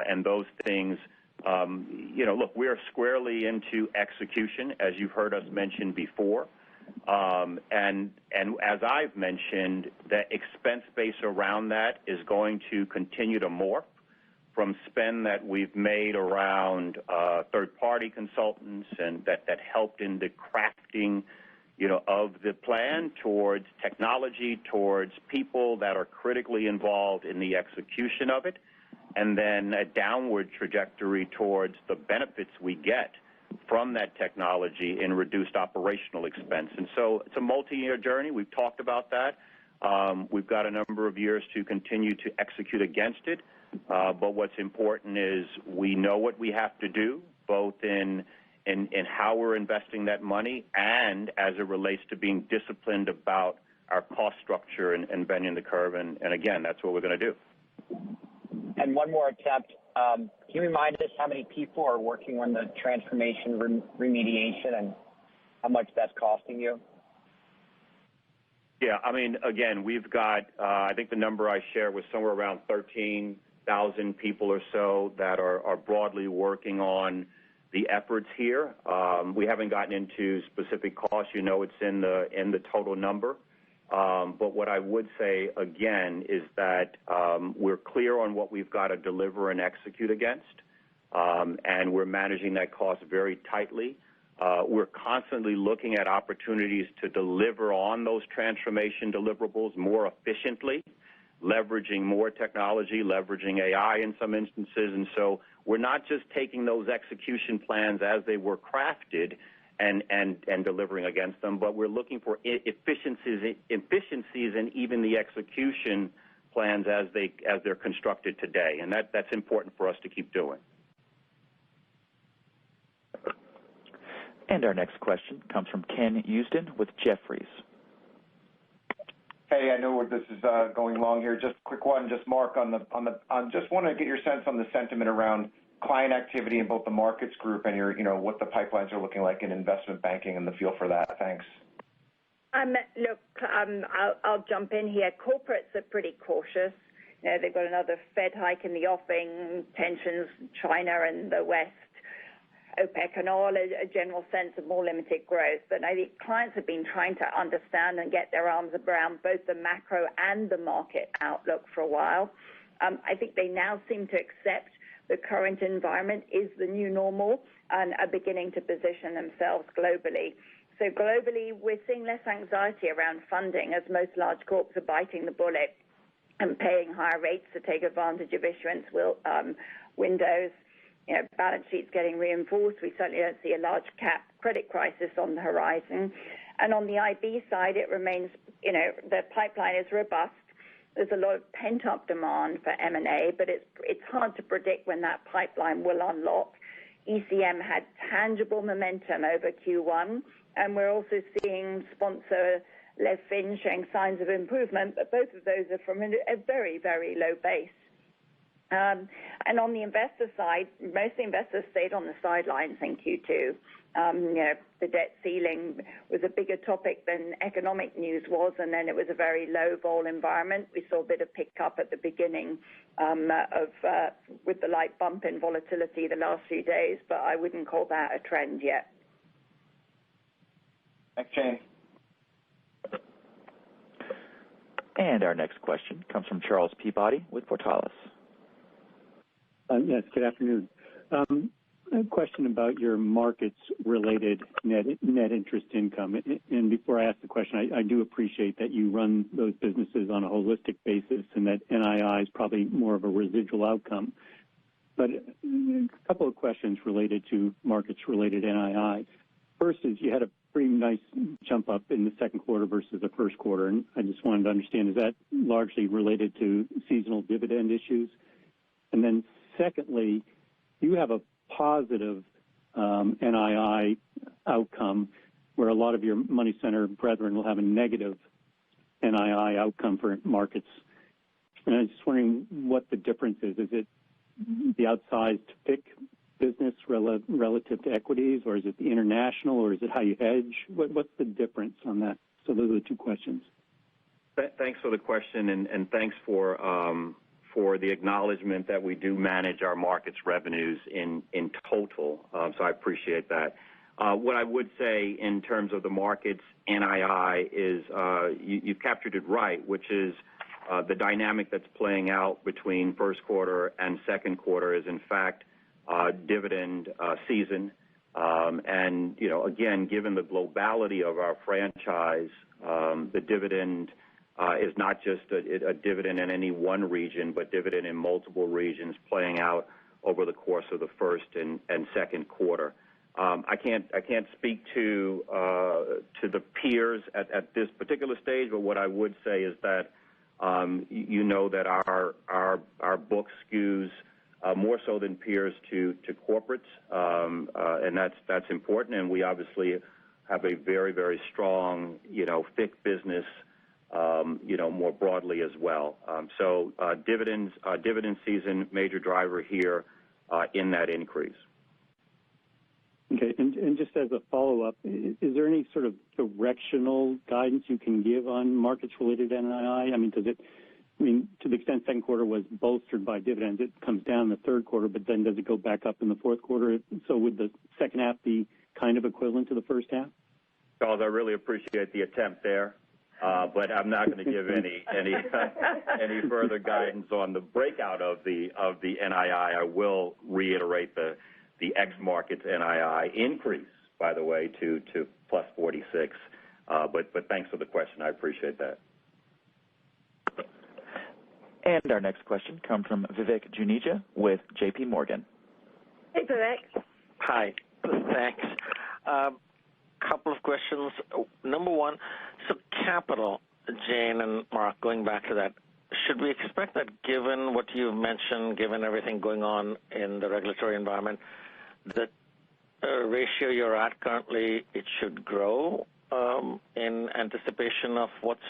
and those things, look, we're squarely into execution, as you've heard us mention before. And as I've mentioned, the expense base around that is going to continue to morph from spend that we've made around third-party consultants and that helped in the crafting of the plan, towards technology, towards people that are critically involved in the execution of it, and then a downward trajectory towards the benefits we get from that technology in reduced operational expense. And so it's a multi-year journey. We've talked about that. We've got a number of years to continue to execute against it. But what's important is we know what we have to do, both in how we're investing that money and as it relates to being disciplined about our cost structure and bending the curve. And again, that's what we're going to do. And one more attempt. Can you remind us how many people are working on the transformation remediation and how much that's costing you? Yeah, I mean, again, we've got, I think the number I shared was somewhere around 13,000 people or so that are broadly working on the efforts here. We haven't gotten into specific costs. It's in the total number. But what I would say, again, is that we're clear on what we've got to deliver and execute against, and we're managing that cost very tightly. We're constantly looking at opportunities to deliver on those transformation deliverables more efficiently, leveraging more technology, leveraging AI in some instances. And so we're not just taking those execution plans as they were crafted and delivering against them, but we're looking for efficiencies in even the execution plans as they're constructed today. And that's important for us to keep doing. And our next question comes from Ken Usdin with Jefferies. Hey, I know this is going long here. Just a quick one, just Mark, just want to get your sense on the sentiment around client activity in both the markets group and what the pipelines are looking like in investment banking and the feel for that. Thanks. Look, I'll jump in here. Corporates are pretty cautious. They've got another Fed hike in the offing, tensions, China and the West, OPEC and all, a general sense of more limited growth. But I think clients have been trying to understand and get their arms around both the macro and the market outlook for a while. I think they now seem to accept the current environment is the new normal and are beginning to position themselves globally. So globally, we're seeing less anxiety around funding as most large corps are biting the bullet and paying higher rates to take advantage of issuance windows. Balance sheets getting reinforced. We certainly don't see a large cap credit crisis on the horizon. And on the IB side, it remains, the pipeline is robust. There's a lot of pent-up demand for M&A, but it's hard to predict when that pipeline will unlock. ECM had tangible momentum over Q1, and we're also seeing sponsor-led fin showing signs of improvement, but both of those are from a very, very low base. And on the investor side, most investors stayed on the sidelines in Q2. The debt ceiling was a bigger topic than economic news was, and then it was a very low vol environment. We saw a bit of pickup at the beginning with the light bump in volatility the last few days, but I wouldn't call that a trend yet. Thanks, Jane. And our next question comes from Charles Peabody with Portales. Yes, good afternoon. I have a question about your markets-related net interest income. And before I ask the question, I do appreciate that you run those businesses on a holistic basis and that NII is probably more of a residual outcome. But a couple of questions related to markets-related NII. First is you had a pretty nice jump up in the second quarter versus the first quarter, and I just wanted to understand, is that largely related to seasonal dividend issues? And then secondly, you have a positive NII outcome where a lot of your money center brethren will have a negative NII outcome for markets. And I was just wondering what the difference is. Is it the outsized FIC business relative to equities, or is it the international, or is it how you hedge? What's the difference on that? So those are the two questions. Thanks for the question, and thanks for the acknowledgement that we do manage our markets revenues in total. So I appreciate that. What I would say in terms of the markets NII is you've captured it right, which is the dynamic that's playing out between first quarter and second quarter is in fact dividend season. And, you know, again, given the globality of our franchise, the dividend is not just a dividend in any one region, but dividend in multiple regions playing out over the course of the first and second quarter. I can't speak to the peers at this particular stage, but what I would say is that you know that our book skews more so than peers to corporates, and that's important. And we obviously have a very, very strong, you know, FIC business, you know, more broadly as well. So dividend season, major driver here in that increase. Okay, and just as a follow-up, is there any sort of directional guidance you can give on markets-related NII? I mean, to the extent second quarter was bolstered by dividends, it comes down in the third quarter, but then does it go back up in the fourth quarter? So would the second half be kind of equivalent to the first half? Charles, I really appreciate the attempt there, but I'm not going to give any further guidance on the breakout of the NII. I will reiterate the X markets NII increase, by the way, to plus 46. But thanks for the question. I appreciate that. And our next question comes from Vivek Juneja with J.P. Morgan. Hey, Vivek. Hi. Thanks. Couple of questions. Number one, so capital, Jane and Mark, going back to that, should we expect that given what you've mentioned, given everything going on in the regulatory environment, that ratio you're at currently, it should grow in anticipation of what's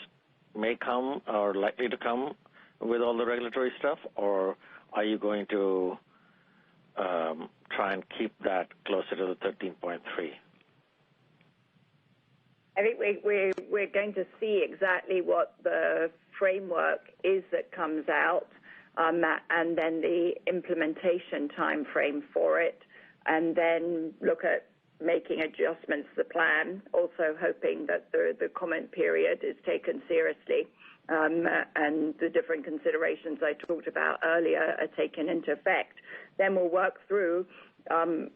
may come or likely to come with all the regulatory stuff, or are you going to try and keep that closer to the 13.3? I think we're going to see exactly what the framework is that comes out, and then the implementation time frame for it, and then look at making adjustments to the plan, also hoping that the comment period is taken seriously, and the different considerations I talked about earlier are taken into effect. Then we'll work through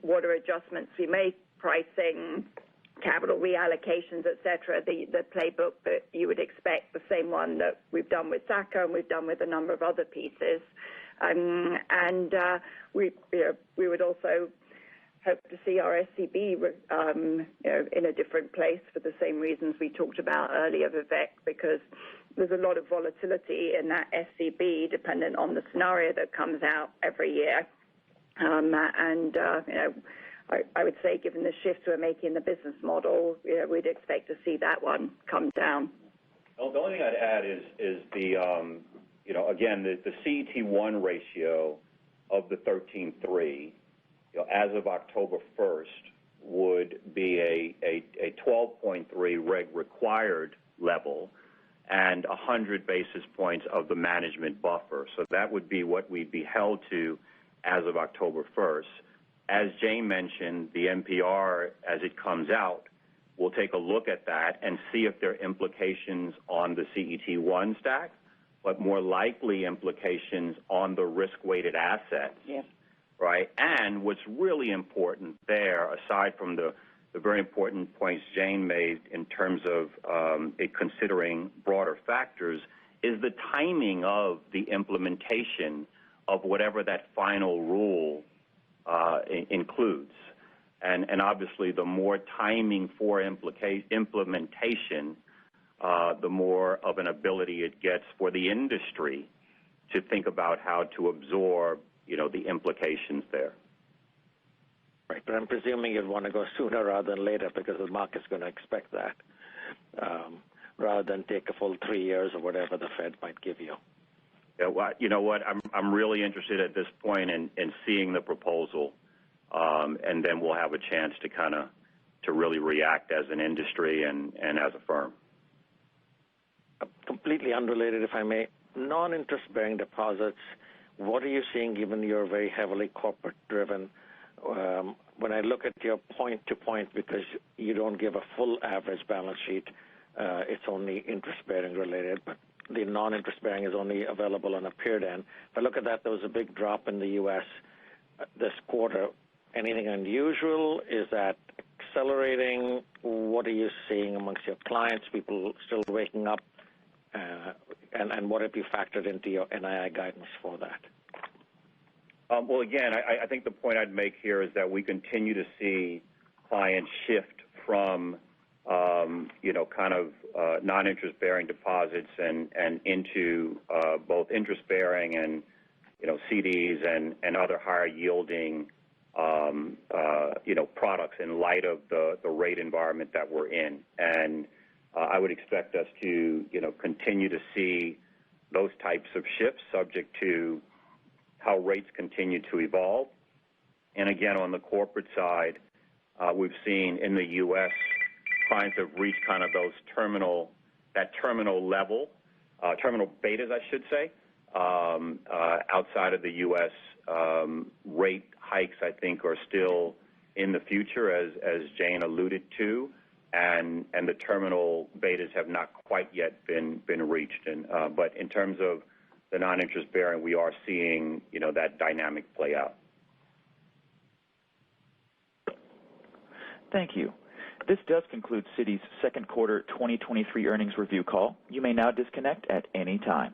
what are adjustments we make, pricing, capital reallocations, et cetera, the playbook that you would expect, the same one that we've done with SACA and we've done with a number of other pieces. We would also hope to see our SCB in a different place for the same reasons we talked about earlier, Vivek, because there's a lot of volatility in that SCB dependent on the scenario that comes out every year. I would say, given the shifts we're making in the business model, we'd expect to see that one come down. Well, the only thing I'd add is the, again, the CET1 ratio of the 13.3, as of October 1st, would be a 12.3 reg required level and 100 basis points of the management buffer. So that would be what we'd be held to as of October 1st. As Jane mentioned, the NPR, as it comes out, we'll take a look at that and see if there are implications on the CET1 stack, but more likely implications on the risk-weighted assets. Yeah. Right? And what's really important there, aside from the very important points Jane made in terms of it considering broader factors, is the timing of the implementation of whatever that final rule includes. And obviously, the more timing for implementation, the more of an ability it gets for the industry to think about how to absorb, the implications there. Right, but I'm presuming you'd want to go sooner rather than later because the market's going to expect that, rather than take a full 3 years or whatever the Fed might give you. Yeah, well, you know what? I'm really interested at this point in seeing the proposal, and then we'll have a chance to really react as an industry and as a firm. Completely unrelated, if I may, non-interest-bearing deposits. What are you seeing, given you're very heavily corporate-driven? When I look at your point-to-point, because you don't give a full average balance sheet, it's only interest-bearing related, but the non-interest-bearing is only available on a period end. If I look at that, there was a big drop in the U.S. This quarter. Anything unusual? Is that accelerating? What are you seeing amongst your clients? People still waking up? And what have you factored into your NII guidance for that? Well, again, I think the point I'd make here is that we continue to see clients shift from, non-interest-bearing deposits and into both interest-bearing and, CDs and other higher-yielding, products in light of the rate environment that we're in. And I would expect us to, continue to see those types of shifts subject to how rates continue to evolve. And again, on the corporate side, we've seen in the U.S. clients have reached kind of terminal level, terminal betas, I should say. Outside of the U.S., rate hikes, I think, are still in the future, as Jane alluded to. And the terminal betas have not quite yet been reached. But in terms of the non-interest bearing, we are seeing, that dynamic play out. Thank you. This does conclude Citi's second quarter 2023 earnings review call. You may now disconnect at any time.